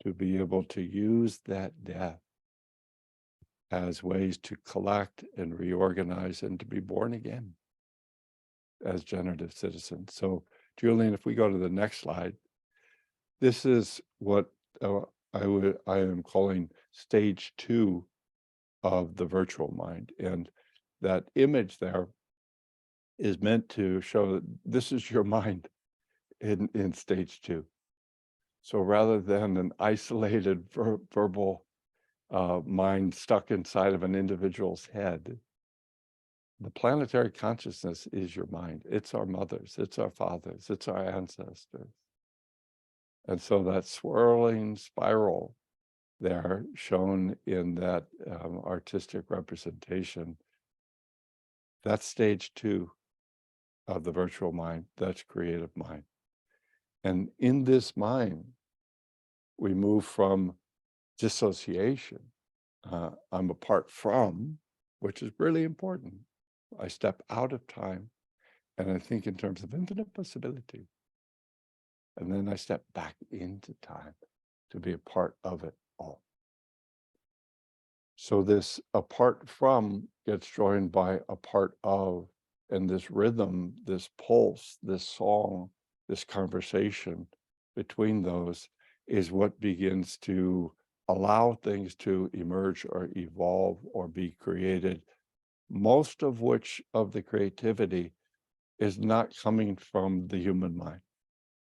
to be able to use that death as ways to collect and reorganize and to be born again as generative citizens. So, Julian, if we go to the next slide, this is what I am calling stage 2 of the virtual mind. And that image there is meant to show that this is your mind in stage 2. So rather than an isolated verbal mind stuck inside of an individual's head, the planetary consciousness is your mind. It's our mothers, it's our fathers, it's our ancestors. And so that swirling spiral there shown in that artistic representation, that's stage 2 of the virtual mind, that's creative mind. And in this mind, we move from dissociation, I'm apart from, which is really important. I step out of time and I think in terms of infinite possibility. And then I step back into time to be a part of it all. So this apart from gets joined by a part of, and this rhythm, this pulse, this song, this conversation between those is what begins to allow things to emerge or evolve or be created, most of which of the creativity is not coming from the human mind.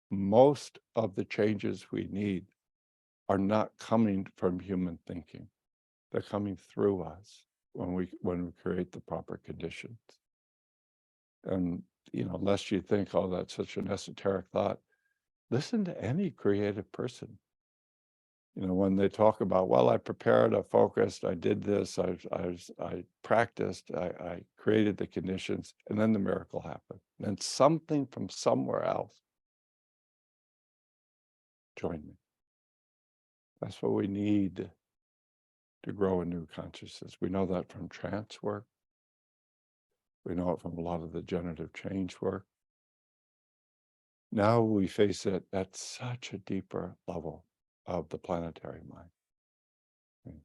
Most of the changes we need are not coming from human thinking. They're coming through us when we create the proper conditions. And lest you think, oh, that's such an esoteric thought, listen to any creative person. When they talk about, well, I prepared, I focused, I did this, I practiced, I created the conditions, and then the miracle happened. And something from somewhere else joined me. That's what we need to grow a new consciousness. We know that from trance work. We know it from a lot of the generative change work. Now we face it at such a deeper level of the planetary mind. Okay.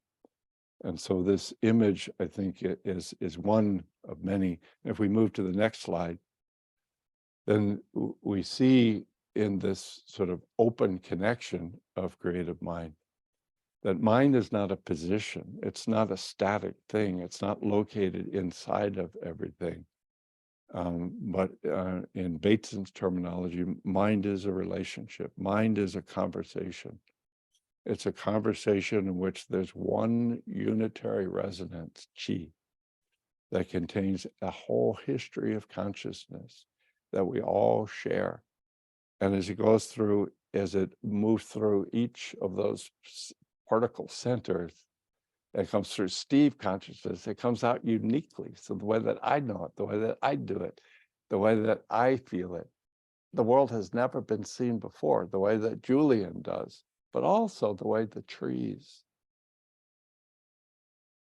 And so this image, I think, is one of many. If we move to the next slide, then we see in this sort of open connection of creative mind, that mind is not a position. It's not a static thing. It's not located inside of everything. But in Bateson's terminology, mind is a relationship. Mind is a conversation. It's a conversation in which there's one unitary resonance, chi, that contains a whole history of consciousness that we all share. And as it moves through each of those particle centers, it comes through Steve consciousness, it comes out uniquely. So the way that I know it, the way that I do it, the way that I feel it, the world has never been seen before, the way that Julian does, but also the way the trees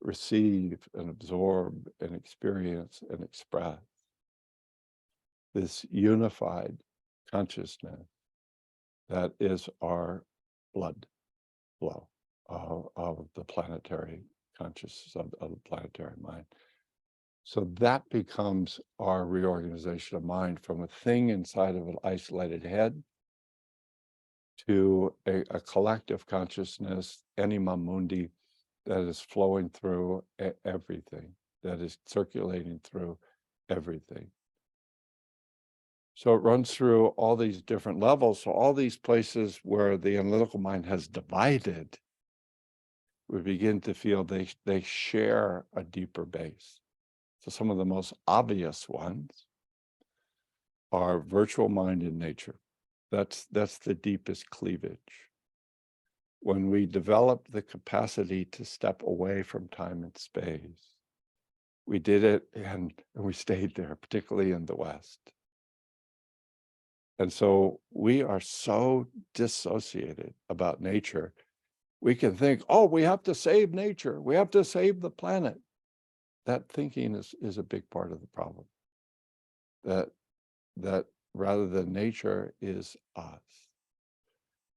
receive and absorb and experience and express this unified consciousness that is our blood flow of the planetary consciousness, of the planetary mind. So that becomes our reorganization of mind from a thing inside of an isolated head to a collective consciousness, anima mundi, that is flowing through everything, that is circulating through everything. So it runs through all these different levels. So all these places where the analytical mind has divided, we begin to feel they share a deeper base. So some of the most obvious ones are virtual mind and nature. That's the deepest cleavage. When we develop the capacity to step away from time and space, we did it and we stayed there, particularly in the West. And so we are so dissociated about nature We can think, oh, we have to save nature. We have to save the planet. That thinking is a big part of the problem. That rather than nature is us.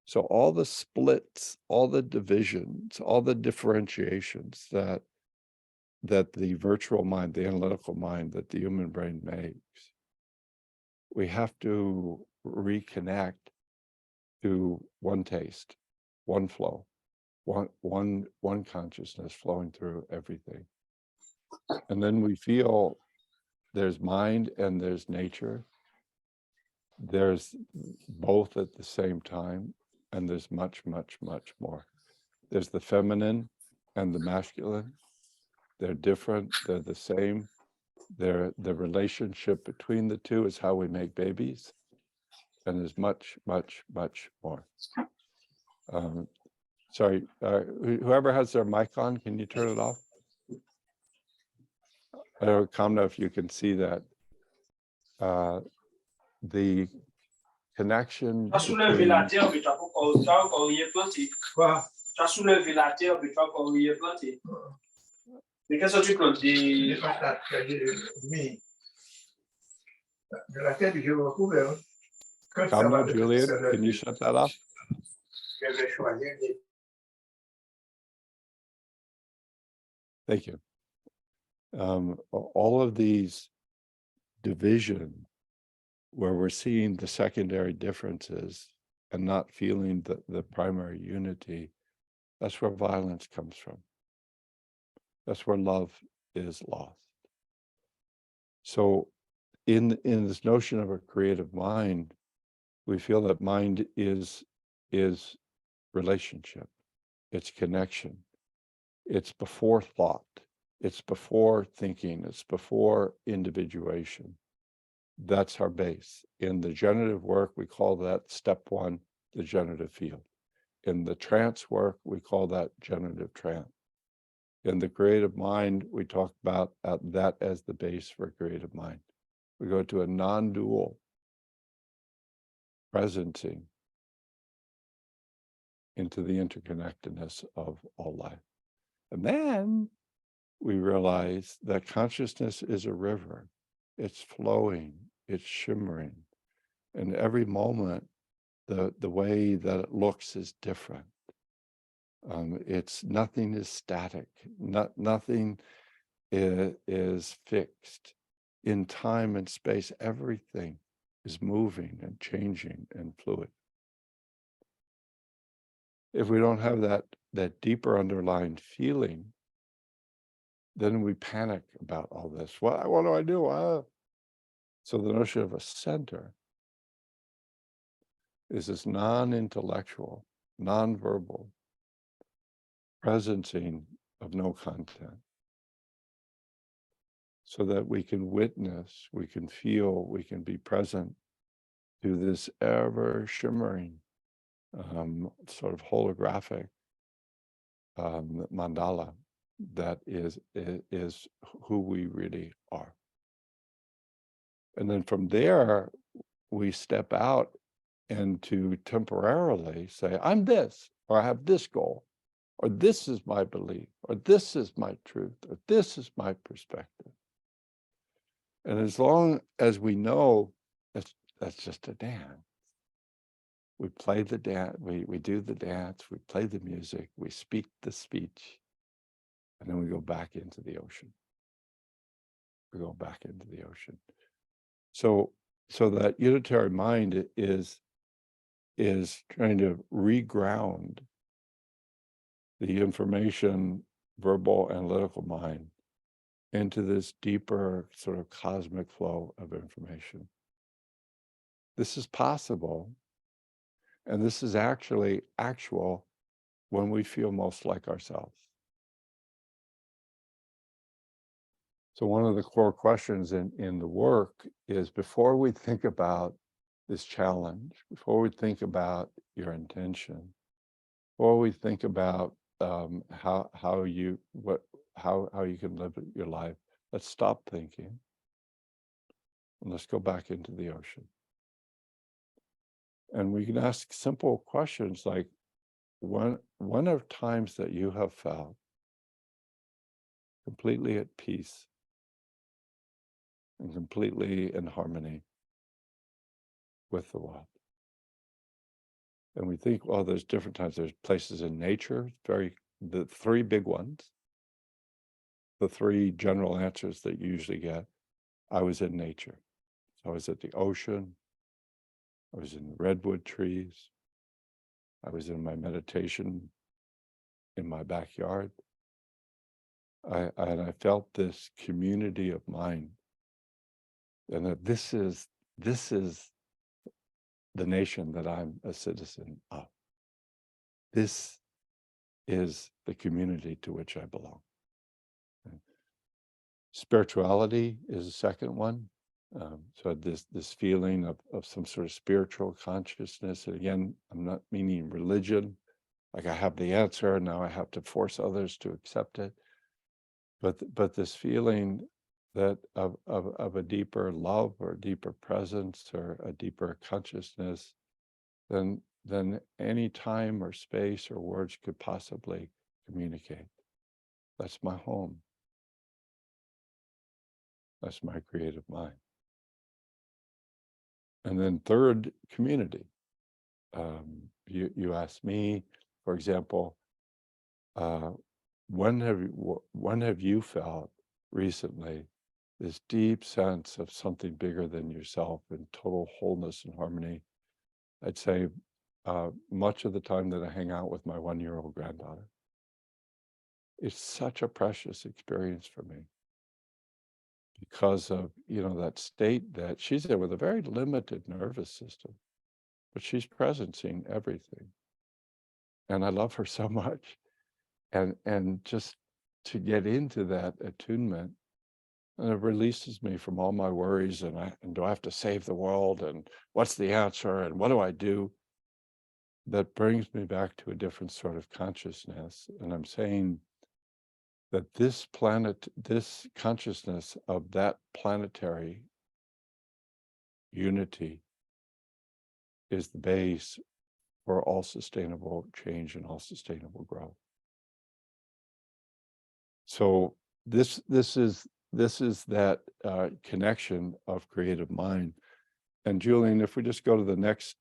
So all the splits, all the divisions, all the differentiations that the virtual mind, the analytical mind, that the human brain makes, we have to reconnect to one taste, one flow, one consciousness flowing through everything. And then we feel there's mind and there's nature. There's both at the same time, and there's much, much, much more. There's the feminine and the masculine. They're different, they're the same. The relationship between the two is how we make babies. And there's much, much, much more. Sorry, whoever has their mic on, can you turn it off? I don't know, Kamna, if you can see that. The connection between, Kamna, Julian, can you shut that off? Thank you. All of these divisions where we're seeing the secondary differences and not feeling the primary unity, that's where violence comes from. That's where love is lost. So in this notion of a creative mind, we feel that mind is relationship, it's connection, it's before thought, it's before thinking, it's before individuation. That's our base. In the generative work, we call that step one, the generative field. In the trance work, we call that generative trance. In the creative mind, we talk about that as the base for creative mind. We go to a non-dual presencing into the interconnectedness of all life. And then we realize that consciousness is a river. It's flowing, it's shimmering. And every moment, the way that it looks is different. Nothing is static. Nothing is fixed. In time and space, everything is moving and changing and fluid. If we don't have that deeper underlying feeling, then we panic about all this. What do I do? So the notion of a center is this non-intellectual, non-verbal presencing of no content, so that we can witness, we can feel, we can be present to this ever shimmering, sort of holographic mandala that is who we really are. And then from there, we step out and to temporarily say, I'm this, or I have this goal, or this is my belief, or this is my truth, or this is my perspective. And as long as we know that's just a dance, we play the dance, we do the dance, we play the music, we speak the speech, and then we go back into the ocean. We go back into the ocean. So that unitary mind is trying to reground the information, verbal, analytical mind into this deeper sort of cosmic flow of information. This is possible, and this is actually actual when we feel most like ourselves. So one of the core questions in the work is, before we think about this challenge, before we think about your intention, before we think about how you can live your life, let's stop thinking and let's go back into the ocean. And we can ask simple questions like, one of times that you have felt completely at peace and completely in harmony with the world. And we think, well, there's different times. There's places in nature, the three big ones, the three general answers that you usually get. I was in nature. So I was at the ocean. I was in the redwood trees. I was in my meditation in my backyard. And I felt this community of mind. And that this is the nation that I'm a citizen of. This is the community to which I belong. Spirituality is the second one. So this feeling of some sort of spiritual consciousness. And again, I'm not meaning religion, like I have the answer and now I have to force others to accept it. But this feeling that of a deeper love or deeper presence or a deeper consciousness than any time or space or words could possibly communicate. That's my home. That's my creative mind. And then third, community. You asked me, for example, when have you felt recently this deep sense of something bigger than yourself in total wholeness and harmony? I'd say much of the time that I hang out with my 1-year-old granddaughter. It's such a precious experience for me because of, that state that she's in with a very limited nervous system, but she's presencing everything. And I love her so much. And just to get into that attunement, and it releases me from all my worries and do I have to save the world and what's the answer and what do I do? That brings me back to a different sort of consciousness. And I'm saying that this consciousness of that planetary unity is the base for all sustainable change and all sustainable growth. So this is that connection of creative mind. And Julian, if we just go to the next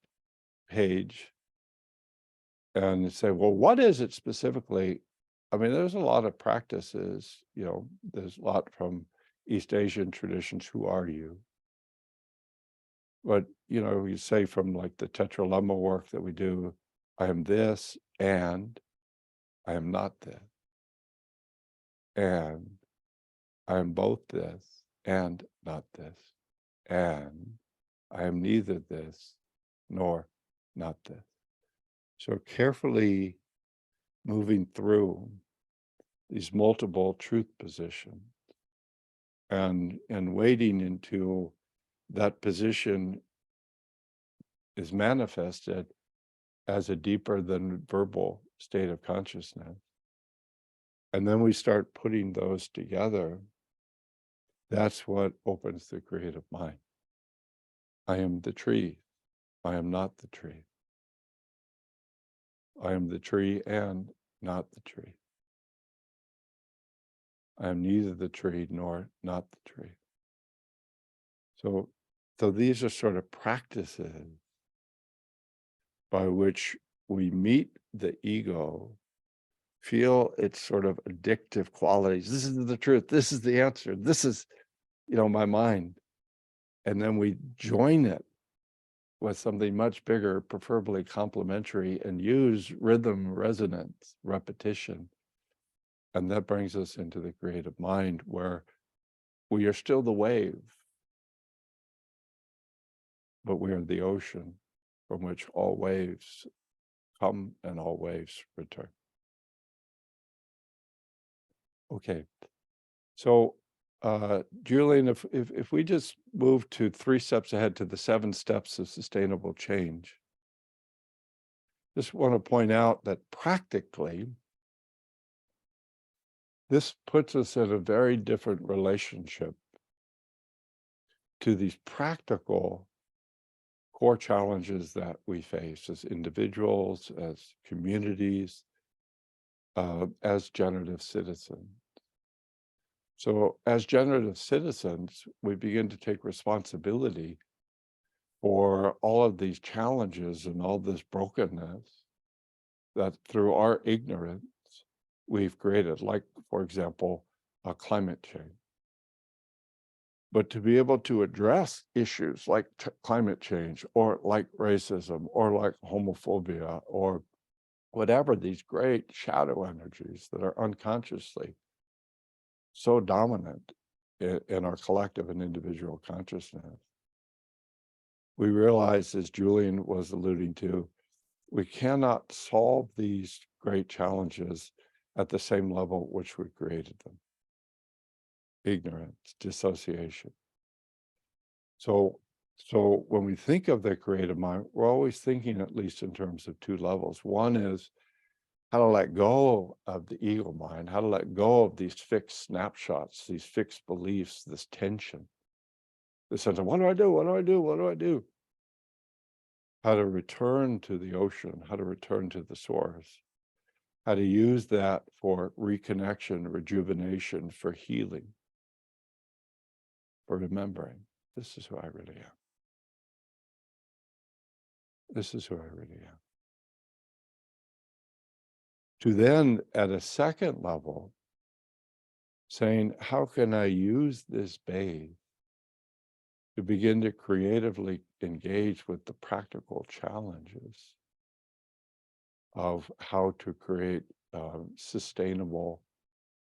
page and say, well, what is it specifically? I mean, there's a lot of practices, there's a lot from East Asian traditions. Who are you? But, you say from like the Tetralemma work that we do, I am this and I am not this. And I am both this and not this. And I am neither this nor not this. So carefully moving through these multiple truth positions and wading into that position is manifested as a deeper than verbal state of consciousness. And then we start putting those together. That's what opens the creative mind. I am the tree. I am not the tree. I am the tree and not the tree. I am neither the tree nor not the tree. So these are sort of practices by which we meet the ego, feel its sort of addictive qualities. This is the truth. This is the answer. This is, my mind. And then we join it with something much bigger, preferably complementary, and use rhythm, resonance, repetition. And that brings us into the creative mind where we are still the wave, but we are the ocean from which all waves come and all waves return. Okay, so Julian, if we just move to 3 steps ahead to the 7 steps of sustainable change, just want to point out that practically, this puts us in a very different relationship to these practical core challenges that we face as individuals, as communities, as generative citizens. So as generative citizens, we begin to take responsibility for all of these challenges and all this brokenness that through our ignorance we've created, like, for example, climate change. But to be able to address issues like climate change, or like racism, or like homophobia, or whatever, these great shadow energies that are unconsciously so dominant in our collective and individual consciousness, we realize, as Julian was alluding to, we cannot solve these great challenges at the same level which we created them. Ignorance, dissociation. So when we think of the creative mind, we're always thinking at least in terms of two levels. One is how to let go of the ego mind, how to let go of these fixed snapshots, these fixed beliefs, this tension, the sense of, what do I do? What do I do? What do I do? How to return to the ocean, how to return to the source, how to use that for reconnection, rejuvenation, for healing, for remembering, this is who I really am. This is who I really am. To then, at a second level, saying, how can I use this bathe to begin to creatively engage with the practical challenges of how to create sustainable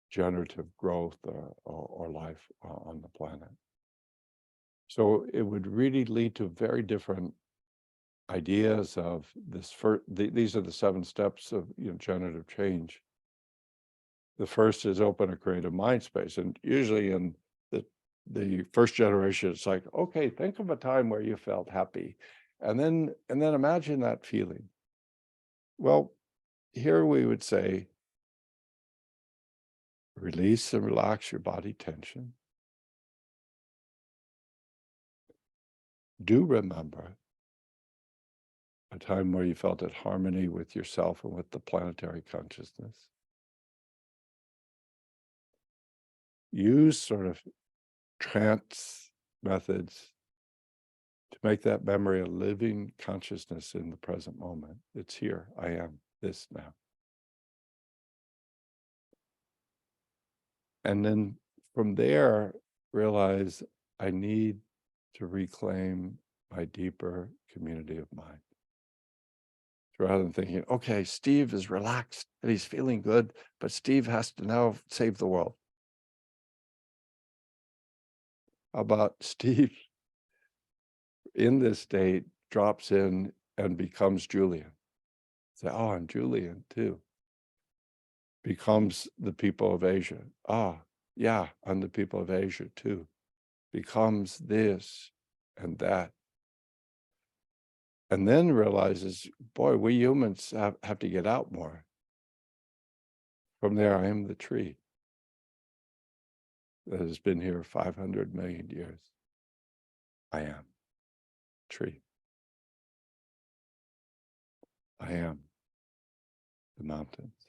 generative growth or life on the planet. So it would really lead to very different ideas of this. These are the 7 steps of generative change. The first is open a creative mind space, and usually in the first generation, it's like, okay, think of a time where you felt happy, and then imagine that feeling. Well, here we would say, release and relax your body tension. Do remember a time where you felt at harmony with yourself and with the planetary consciousness. Use sort of trance methods to make that memory a living consciousness in the present moment. It's here. I am this now. And then from there, realize I need to reclaim my deeper community of mind. Rather than thinking, okay, Steve is relaxed and he's feeling good, but Steve has to now save the world. How about Steve in this state drops in and becomes Julian? Say, oh, I'm Julian too. Becomes the people of Asia. Ah, yeah, I'm the people of Asia too. Becomes this and that. And then realizes, boy, we humans have to get out more. From there, I am the tree that has been here 500 million years. I am tree. I am the mountains.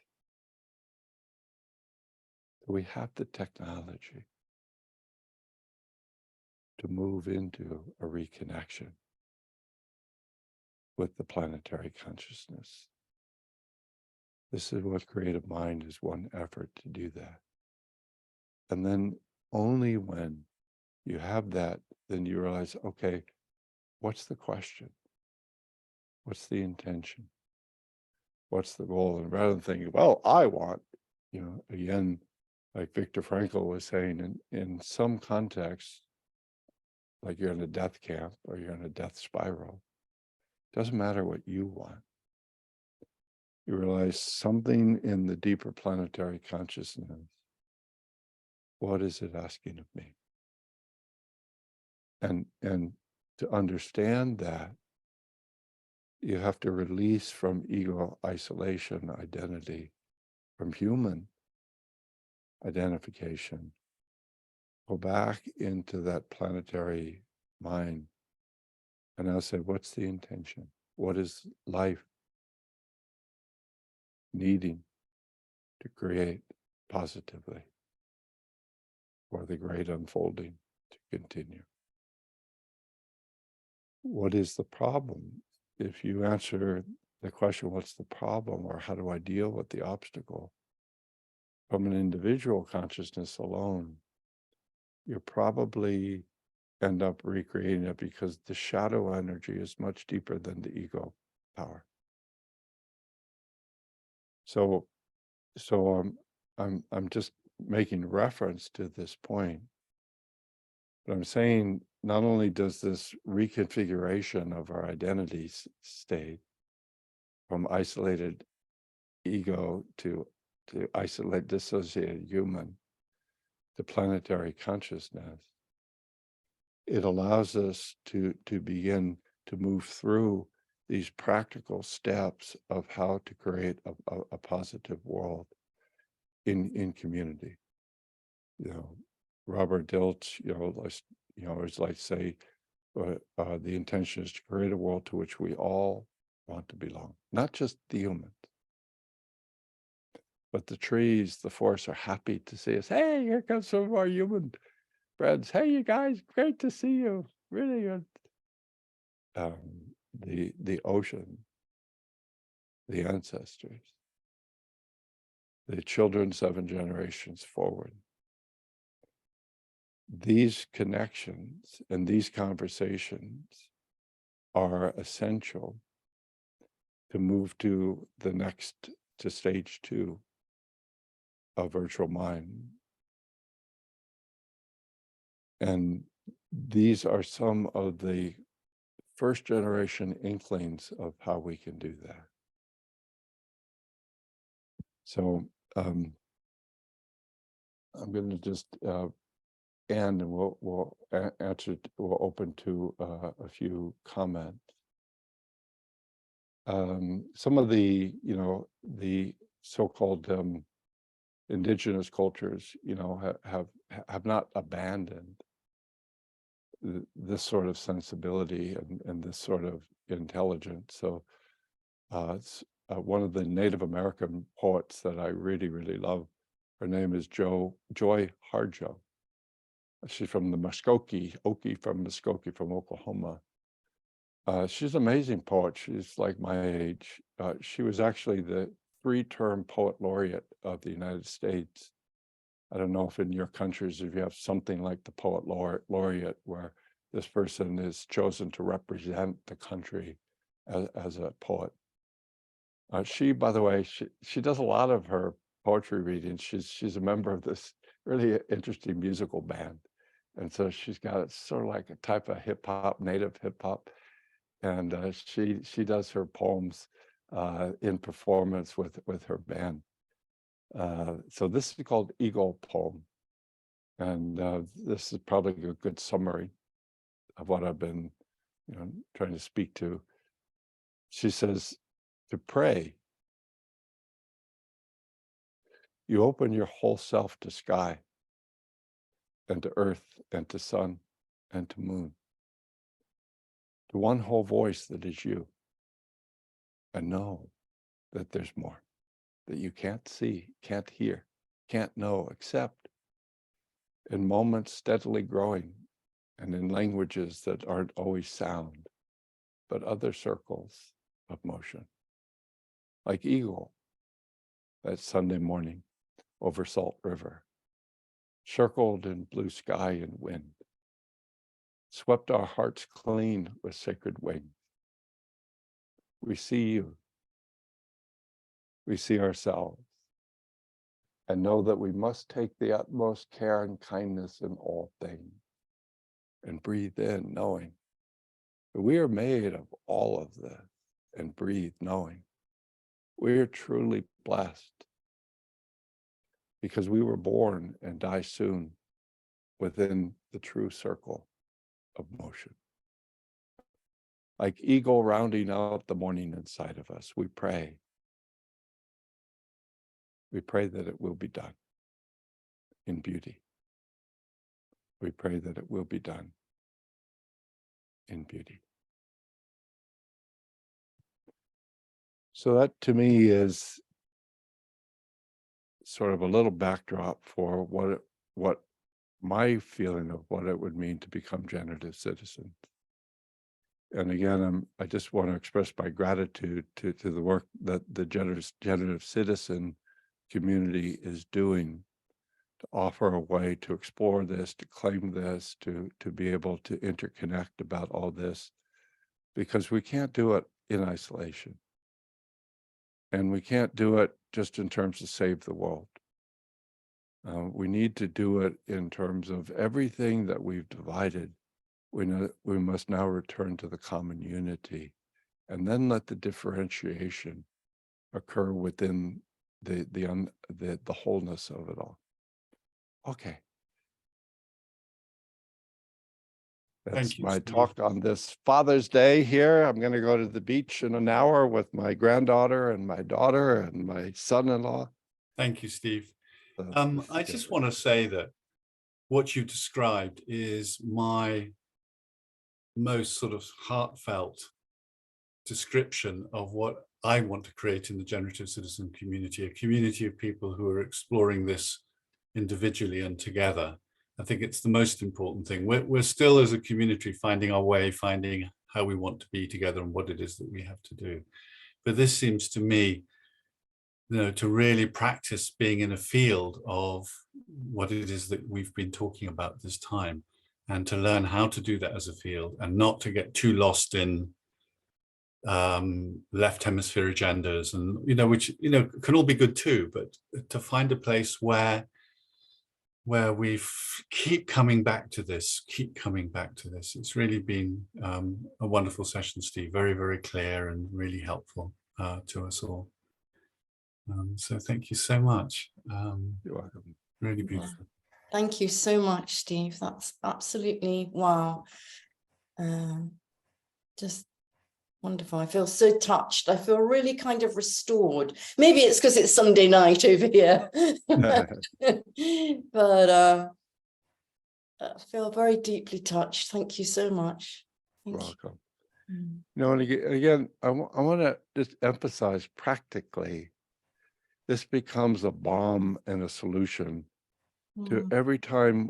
We have the technology to move into a reconnection with the planetary consciousness. This is what creative mind is, one effort to do that. And then only when you have that, then you realize, okay, what's the question? What's the intention? What's the goal? And rather than thinking, well, I want, again, like Viktor Frankl was saying, in some contexts, like you're in a death camp or you're in a death spiral, it doesn't matter what you want. You realize something in the deeper planetary consciousness. What is it asking of me? And to understand that, you have to release from ego isolation identity, from human identification, go back into that planetary mind And I'll say, what's the intention? What is life needing to create positively for the great unfolding to continue? What is the problem? If you answer the question, what's the problem, or how do I deal with the obstacle, from an individual consciousness alone, you probably end up recreating it, because the shadow energy is much deeper than the ego power. So I'm just making reference to this point, but I'm saying not only does this reconfiguration of our identity state from isolated ego to isolate dissociated human to planetary consciousness, it allows us to begin to move through these practical steps of how to create a positive world in community. Robert Dilts, always like to say, the intention is to create a world to which we all want to belong, not just the humans, but the trees, the forests are happy to see us. Hey, here comes some of our human friends. Hey, you guys, great to see you. Really good. The ocean, the ancestors, the children 7 generations forward. These connections and these conversations are essential to move to stage 2 of virtual mind. And these are some of the first generation inklings of how we can do that. So I'm going to just end, and we'll open to a few comments. Some of the the so-called indigenous cultures have not abandoned this sort of sensibility and this sort of intelligence. So it's one of the Native American poets that I really, really love. Her name is Joy Harjo. She's from the Muskogee, from Oklahoma. She's an amazing poet. She's like my age. She was actually the 3-term poet laureate of the United States. I don't know if in your countries, if you have something like the poet laureate, where this person is chosen to represent the country as a poet. She, by the way, she does a lot of her poetry readings. She's a member of this really interesting musical band. And so she's got sort of like a type of hip hop, native hip hop. And she does her poems in performance with her band. So this is called Eagle Poem. And this is probably a good summary of what I've been trying to speak to. She says, to pray, you open your whole self to sky and to earth and to sun and to moon, to one whole voice that is you, and know that there's more, that you can't see, can't hear, can't know, except in moments steadily growing and in languages that aren't always sound, but other circles of motion. Like Eagle, that Sunday morning over Salt River, circled in blue sky and wind, swept our hearts clean with sacred wings. We see you, we see ourselves, and know that we must take the utmost care and kindness in all things, and breathe in knowing that we are made of all of this, and breathe knowing we are truly blessed because we were born and die soon within the true circle of motion. Like Eagle rounding out the morning inside of us, we pray. We pray that it will be done in beauty. We pray that it will be done in beauty. So that to me is sort of a little backdrop for what my feeling of what it would mean to become generative citizens. And again, I just want to express my gratitude to the work that the generative citizen community is doing to offer a way to explore this, to claim this, to be able to interconnect about all this, because we can't do it in isolation. And we can't do it just in terms of save the world. We need to do it in terms of everything that we've divided. We must now return to the common unity, and then let the differentiation occur within the wholeness of it all. Okay. That's my talk on this Father's Day here. I'm going to go to the beach in an hour with my granddaughter and my daughter and my son-in-law. Thank you, Steve. I just want to say that what you described is my most sort of heartfelt description of what I want to create in the generative citizen community, a community of people who are exploring this individually and together. I think it's the most important thing. We're still, as a community, finding our way, finding how we want to be together and what it is that we have to do. But this seems to me, to really practice being in a field of what it is that we've been talking about this time, and to learn how to do that as a field, and not to get too lost in left hemisphere agendas, and which can all be good too, but to find a place where we keep coming back to this. It's really been a wonderful session, Steve. Very, very clear and really helpful to us all. So thank you so much. You're welcome. Really beautiful. Thank you so much, Steve. That's absolutely wow. Just wonderful. I feel so touched. I feel really kind of restored. Maybe it's because it's Sunday night over here. But I feel very deeply touched. Thank you so much. You're welcome. And again, I want to just emphasize practically, this becomes a balm and a solution to every time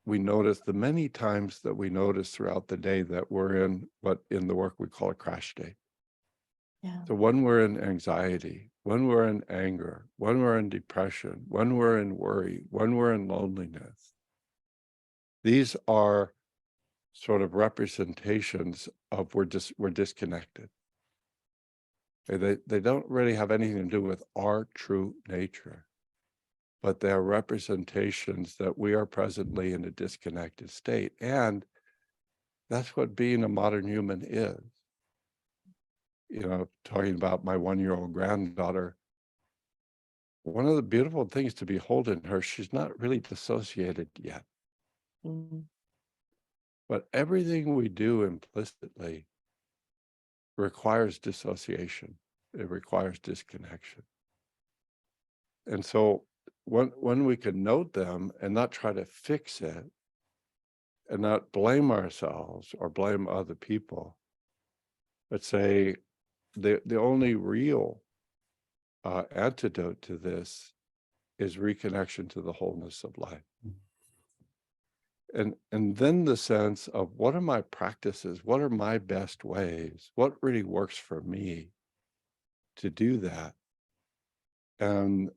we notice, the many times that we notice throughout the day that we're in what in the work we call a crash state. Yeah. So when we're in anxiety, when we're in anger, when we're in depression, when we're in worry, when we're in loneliness, these are sort of representations of we're disconnected. They don't really have anything to do with our true nature, but they're representations that we are presently in a disconnected state. And that's what being a modern human is. Talking about my 1-year-old granddaughter, one of the beautiful things to behold in her, she's not really dissociated yet. But everything we do implicitly requires dissociation. It requires disconnection. And so when we can note them and not try to fix it, and not blame ourselves or blame other people, but say the only real antidote to this is reconnection to the wholeness of life. And then the sense of, what are my practices? What are my best ways? What really works for me to do that? And,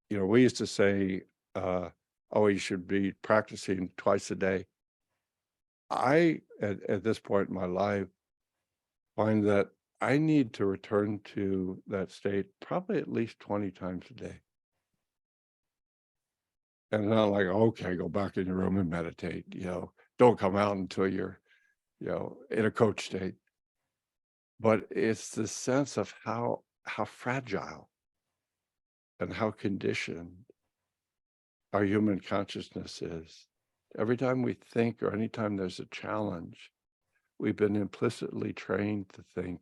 we used to say, you should be practicing twice a day. I, at this point in my life, find that I need to return to that state probably at least 20 times a day. And not like, okay, go back in your room and meditate, don't come out until you're, in a coach state. But it's the sense of how fragile and how conditioned our human consciousness is. Every time we think, or anytime there's a challenge, we've been implicitly trained to think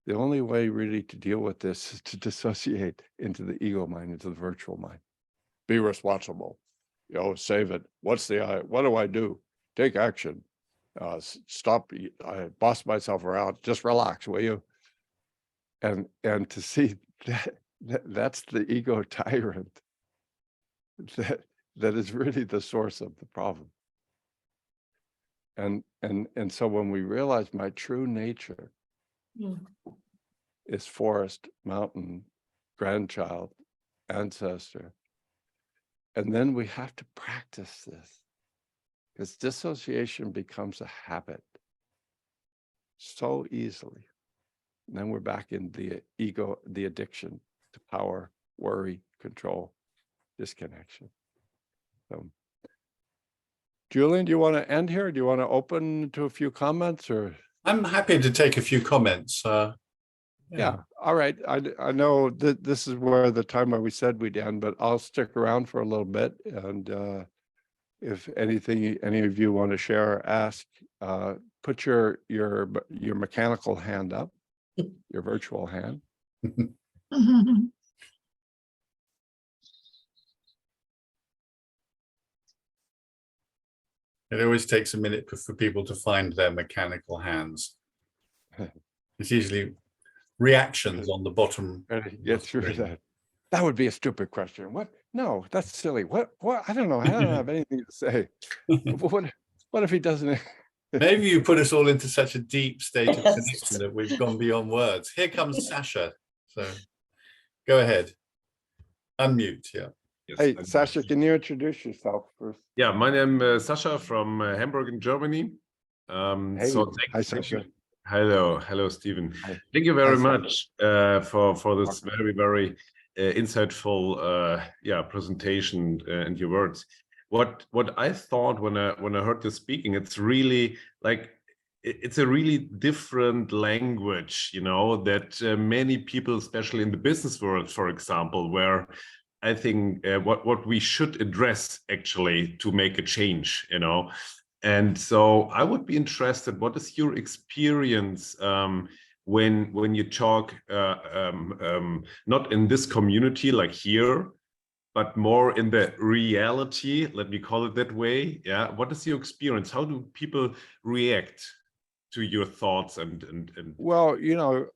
the only way really to deal with this is to dissociate into the ego mind, into the virtual mind. Be responsible, save it. What do I do? Take action. Stop. I boss myself around. Just relax, will you? and to see that's the ego tyrant that is really the source of the problem. And so when we realize my true nature is forest, mountain, grandchild, ancestor, and then we have to practice this, because dissociation becomes a habit so easily. And then we're back in the ego, the addiction to power, worry, control, disconnection. So, Julian, do you want to end here? Do you want to open to a few comments, or? I'm happy to take a few comments. Yeah. All right. I know that this is where the time where we said we'd end, but I'll stick around for a little bit. And if anything, any of you want to share or ask, put your mechanical hand up, your virtual hand. It always takes a minute for people to find their mechanical hands. It's usually reactions on the bottom. Get through that. That would be a stupid question. What? No, that's silly. What? I don't know. I don't have anything to say. What if he doesn't? Maybe you put us all into such a deep state of connection that we've gone beyond words. Here comes Sasha. So go ahead. Unmute. Yeah. Yes, hey, Sasha, can you introduce yourself first? Yeah, my name is Sasha from Hamburg in Germany. Hey, hi, Sasha. Hello, Stephen. Hi. Thank you very much for this very insightful presentation and your words. What I thought when I heard you speaking, it's really like it's a really different language, you know, that many people, especially in the business world, for example, where I think what we should address actually to make a change, you know. And so I would be interested, what is your experience when you talk not in this community like here, but more in the reality, let me call it that way. Yeah, what is your experience? How do people react to your thoughts and Well, you know,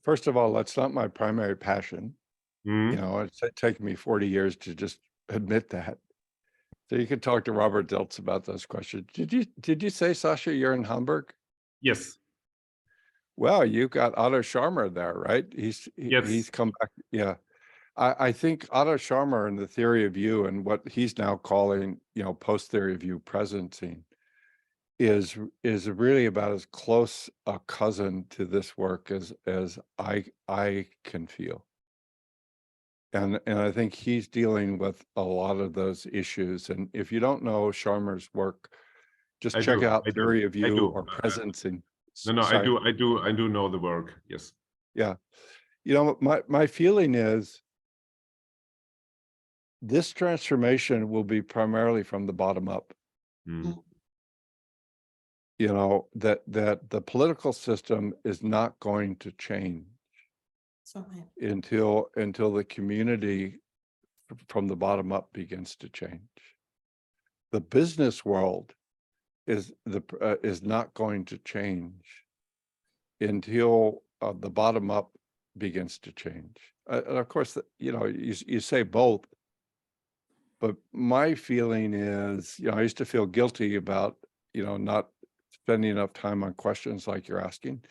first of all, that's not my primary passion. You know, it's taken me 40 years to just admit that. So you could talk to Robert Dilts about those questions. Did you say, Sasha, you're in Hamburg? Yes. Well, you got Otto Scharmer there, right? He's come back. Yeah. I think Otto Scharmer and the theory of you and what he's now calling, you know, post-theory of you presencing is really about as close a cousin to this work as I can feel. And I think he's dealing with a lot of those issues. And if you don't know Scharmer's work, just check out Theory of You or Presencing. No, I do know the work. Yes. Yeah. You know, my feeling is this transformation will be primarily from the bottom up. You know, that the political system is not going to change until the community from the bottom up begins to change. The business world is not going to change until the bottom up begins to change. And of course, you know, you say both, but my feeling is, you know, I used to feel guilty about, you know, not spending enough time on questions like you're asking.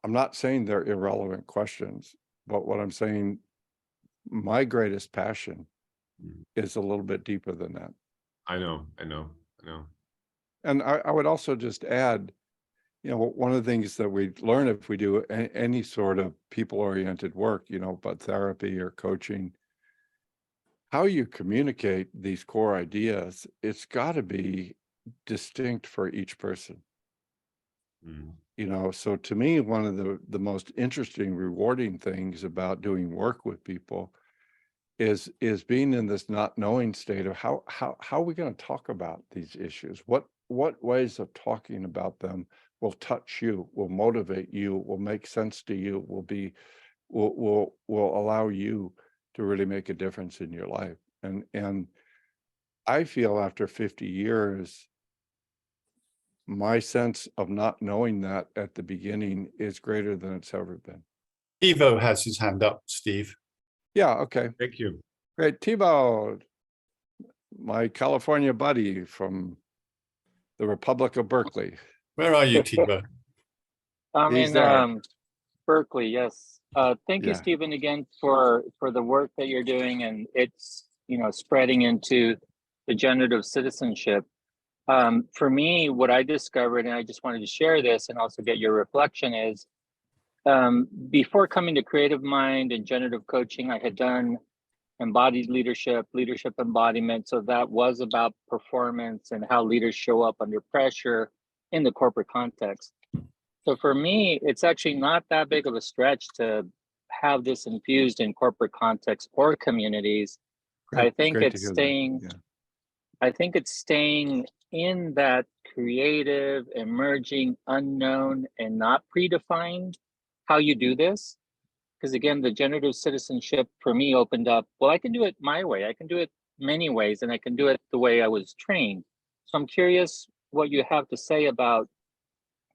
I'm not saying they're irrelevant questions, but what I'm saying, my greatest passion is a little bit deeper than that. I know. And I would also just add, you know, one of the things that we learn if we do any sort of people-oriented work, you know, but therapy or coaching, how you communicate these core ideas, it's got to be distinct for each person. You know, so to me, one of the most interesting, rewarding things about doing work with people is being in this not knowing state of how are we going to talk about these issues? What ways of talking about them will touch you, will motivate you, will make sense to you, will allow you to really make a difference in your life. And I feel after 50 years, my sense of not knowing that at the beginning is greater than it's ever been. Ivo has his hand up, Steve. Yeah, okay. Thank you. Great. Thibaut, my California buddy from the Republic of Berkeley. Where are you, Thibaut? I'm He's in there. Berkeley, yes. Thank you, Yeah. Stephen, again for the work that you're doing, and it's spreading into the generative citizenship. For me, what I discovered, and I just wanted to share this and also get your reflection, is before coming to Creative Mind and generative coaching, I had done embodied leadership embodiment. So that was about performance and how leaders show up under pressure in the corporate context. So for me, it's actually not that big of a stretch to have this infused in corporate contexts or communities. Great, I think great to it's hear that. staying. Yeah. I think it's staying in that creative, emerging, unknown, and not predefined how you do this. Because again, the generative citizenship for me opened up, well, I can do it my way. I can do it many ways, and I can do it the way I was trained. So I'm curious what you have to say about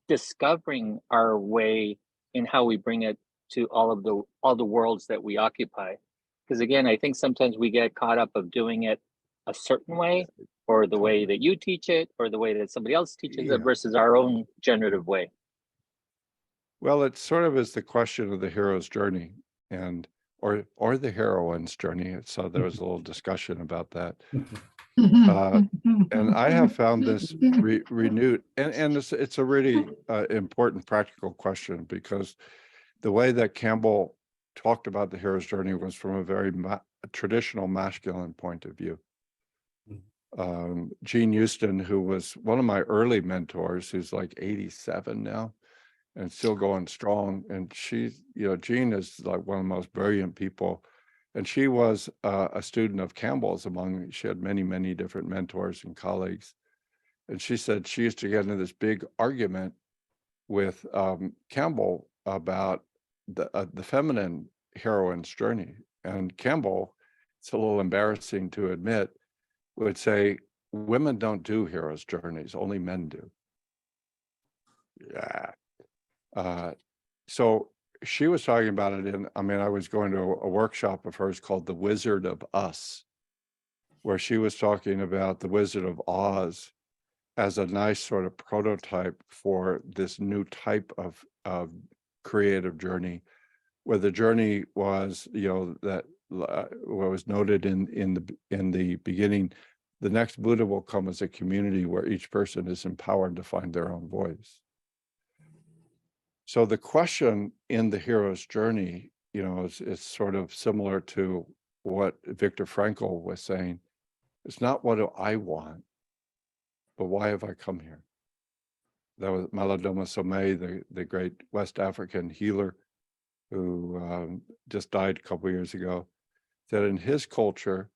discovering our way in how we bring it to all the worlds that we occupy. Because again, I think sometimes we get caught up of doing it a certain way, or the way that you teach it, or the way that somebody else teaches it, versus our own generative way. Well, it sort of is the question of the hero's journey, and or the heroine's journey. So there was a little discussion about that. And I have found this renewed, and it's a really important practical question, because the way that Campbell talked about the hero's journey was from a very traditional masculine point of view. Jean Houston, who was one of my early mentors, who's like 87 now and still going strong, and she's, Jean is like one of the most brilliant people. And she was a student of Campbell's. She had many, many different mentors and colleagues. And she said she used to get into this big argument with Campbell about the feminine heroine's journey. And Campbell, it's a little embarrassing to admit, would say, women don't do hero's journeys, only men do. Yeah. So she was talking about it I was going to a workshop of hers called The Wizard of Us, where she was talking about the Wizard of Oz as a nice sort of prototype for this new type of creative journey, where the journey was, that what was noted in the beginning, the next Buddha will come as a community where each person is empowered to find their own voice. So the question in the hero's journey, is sort of similar to what Viktor Frankl was saying. It's not what do I want, but why have I come here? That was Malidoma Somé, the great West African healer who just died a couple of years ago, that in his culture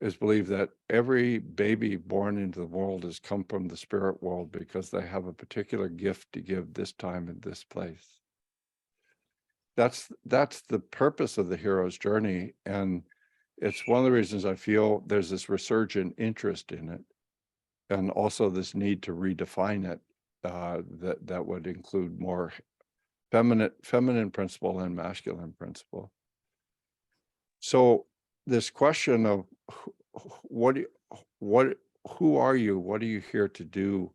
is believed that every baby born into the world has come from the spirit world because they have a particular gift to give this time and this place. That's the purpose of the hero's journey, and it's one of the reasons I feel there's this resurgent interest in it, and also this need to redefine it, that would include more feminine principle and masculine principle. So this question of who are you? What are you here to do?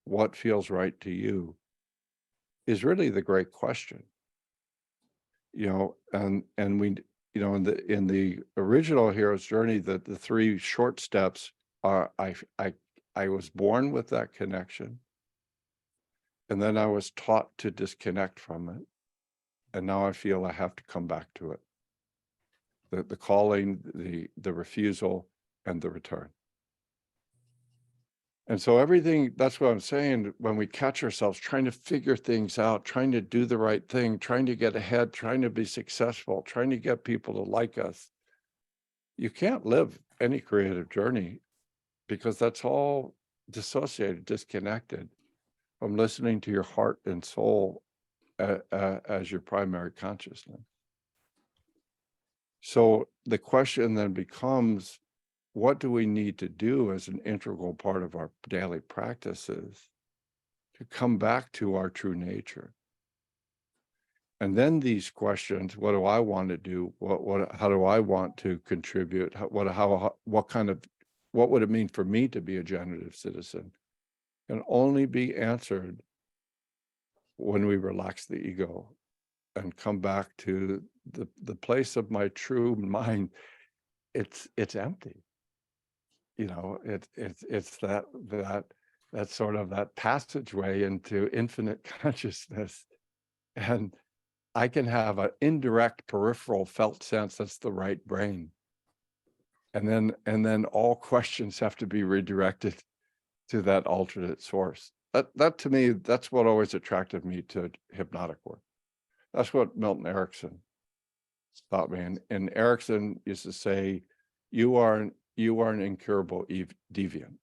What feels right to you? Is really the great question. And we, in the original hero's journey, the three short steps are I was born with that connection, and then I was taught to disconnect from it, and now I feel I have to come back to it. The calling, the refusal, and the return. And so everything, that's what I'm saying, when we catch ourselves trying to figure things out, trying to do the right thing, trying to get ahead, trying to be successful, trying to get people to like us, you can't live any creative journey, because that's all dissociated, disconnected from listening to your heart and soul as your primary consciousness. So the question then becomes, what do we need to do as an integral part of our daily practices to come back to our true nature? And then these questions: what do I want to do? How do I want to contribute? What would it mean for me to be a generative citizen? Can only be answered when we relax the ego and come back to the place of my true mind. It's empty. You know, it's that sort of that passageway into infinite consciousness. And I can have an indirect peripheral felt sense that's the right brain. And then all questions have to be redirected to that alternate source. That to me, that's what always attracted me to hypnotic work. That's what Milton Erickson taught me. And Erickson used to say, you are an incurable deviant.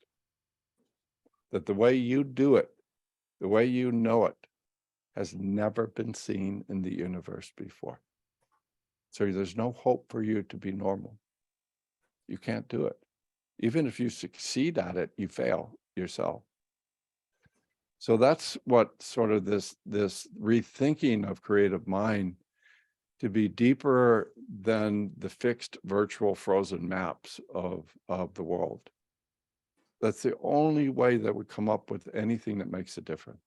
That the way you do it, the way you know it, has never been seen in the universe before. So there's no hope for you to be normal. You can't do it. Even if you succeed at it, you fail yourself. So that's what sort of this rethinking of creative mind, to be deeper than the fixed virtual frozen maps of the world. That's the only way that we come up with anything that makes a difference.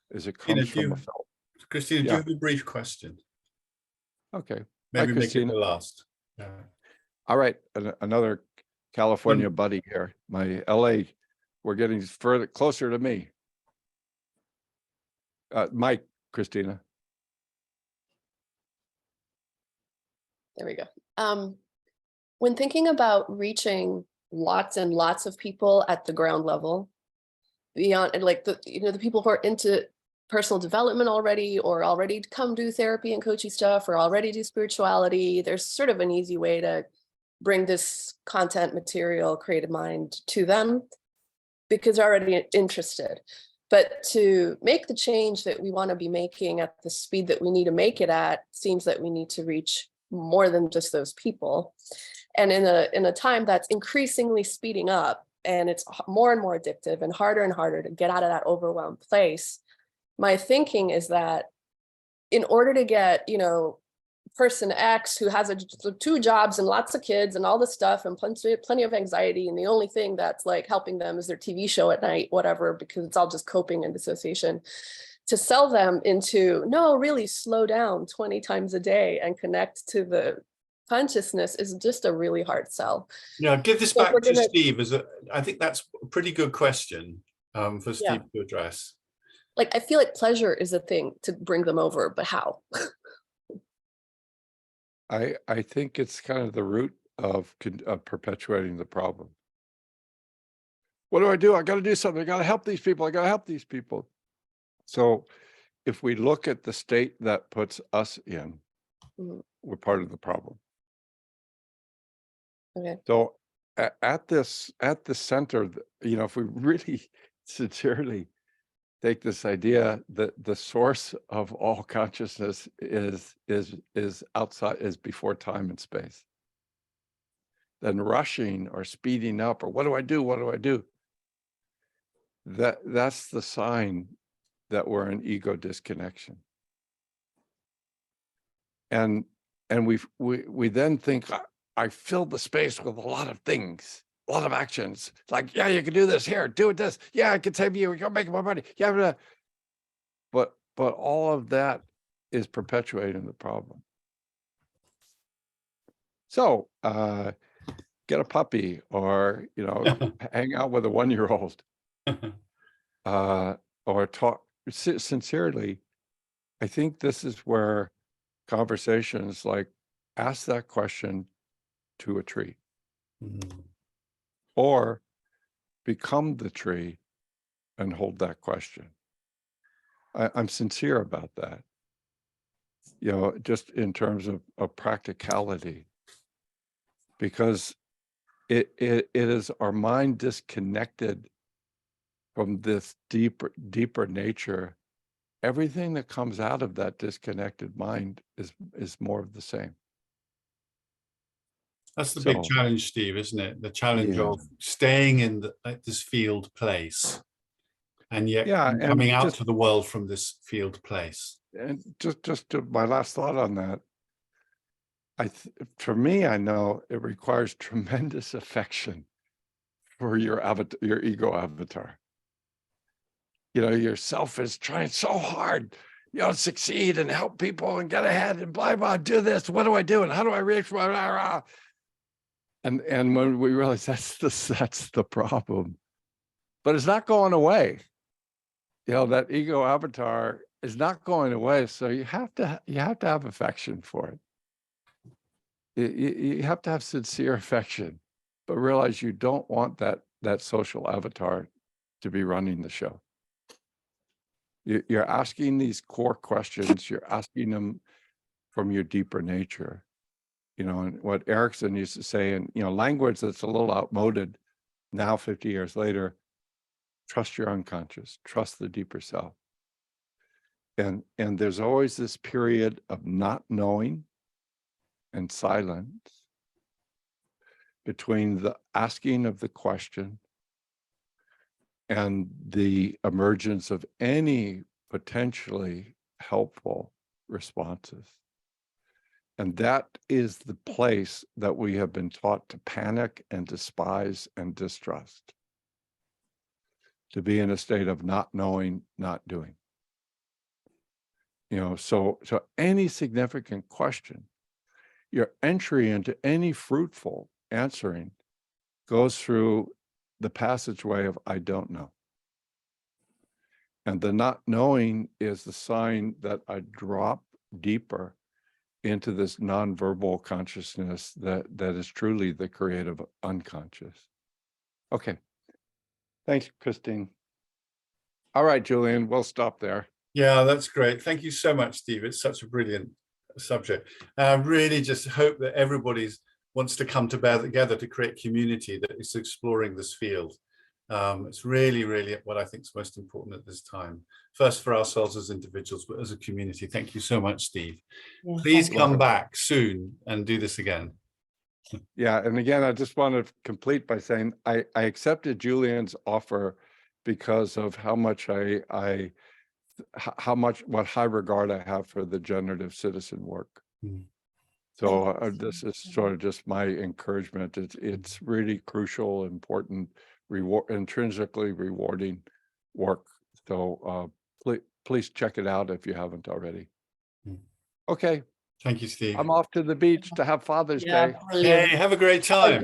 Is it comes from a felt. Christina, do you have a brief question? Okay. Maybe Hi, make it Christina. the last. Yeah. All right, another California buddy here. My LA, we're getting closer to me. Mike, Christina. There we go. When thinking about reaching lots and lots of people at the ground level, beyond, and like the people who are into personal development already, or already come do therapy and coaching stuff, or already do spirituality, there's sort of an easy way to bring this content, material, creative mind to them because they're already interested. But to make the change that we want to be making at the speed that we need to make it at, seems that we need to reach more than just those people. And in a time that's increasingly speeding up, and it's more and more addictive and harder to get out of that overwhelmed place, my thinking is that in order to get, person X who has 2 jobs and lots of kids and all this stuff and plenty of anxiety, and the only thing that's like helping them is their TV show at night, whatever, because it's all just coping and dissociation, to sell them into, no, really slow down 20 times a day and connect to the consciousness, is just a really hard sell. Yeah, give this back to Steve. I think that's a pretty good question for Steve to address. Like, I feel like pleasure is a thing to bring them over, but how? I think it's kind of the root of perpetuating the problem. What do? I got to do something. I got to help these people. I got to help these people. So if we look at the state that puts us in, we're part of the problem. Okay. So at the center, if we really sincerely take this idea that the source of all consciousness is outside, is before time and space, then rushing or speeding up, or what do I do? That's the sign that we're in ego disconnection. And we then think, I filled the space with a lot of things, a lot of actions. Like, yeah, you can do this. Here, do it this. Yeah, I can save you. We can make more money. Yeah, but all of that is perpetuating the problem. So get a puppy, or hang out with a 1-year-old, or talk sincerely. I think this is where conversations like ask that question to a tree, or become the tree and hold that question. I'm sincere about that, just in terms of practicality, because it is our mind disconnected from this deeper nature. Everything that comes out of that disconnected mind is more of the same. That's the big challenge, Steve, isn't it? The challenge of staying in this field place, and yet coming out to the world from this field place. And just to my last thought on that, for me, I know it requires tremendous affection for your avatar, your ego avatar. You know, yourself is trying so hard, you know, succeed and help people and get ahead and blah, blah, do this. What do I do? And how do I reach? Blah, blah, blah. And when we realize that's the problem, but it's not going away. You know, that ego avatar is not going away. So you have to have affection for it. You have to have sincere affection, but realize you don't want that social avatar to be running the show. You're asking these core questions. You're asking them from your deeper nature. You know, and what Erickson used to say, and, you know, language that's a little outmoded now, 50 years later, trust your unconscious, trust the deeper self. And there's always this period of not knowing and silence between the asking of the question and the emergence of any potentially helpful responses. And that is the place that we have been taught to panic and despise and distrust, to be in a state of not knowing, not doing. You know, so any significant question, your entry into any fruitful answering goes through the passageway of I don't know. And the not knowing is the sign that I drop deeper into this nonverbal consciousness that is truly the creative unconscious. Okay. Thanks, Christine. All right, Julian, we'll stop there. Yeah, that's great. Thank you so much, Steve. It's such a brilliant subject. I really just hope that everybody wants to come together to create community that is exploring this field. It's really, really what I think is most important at this time. First for ourselves as individuals, but as a community. Thank you so much, Steve. Yeah, please come back soon and do this again. Yeah, and again, I just want to complete by saying I accepted Julian's offer because of how much what high regard I have for the generative citizen work. So this is sort of just my encouragement. It's really crucial, important, intrinsically rewarding work. So please check it out if you haven't already. Okay. Thank you, Steve. I'm off to the beach to have Father's Day. Hey, have a great time.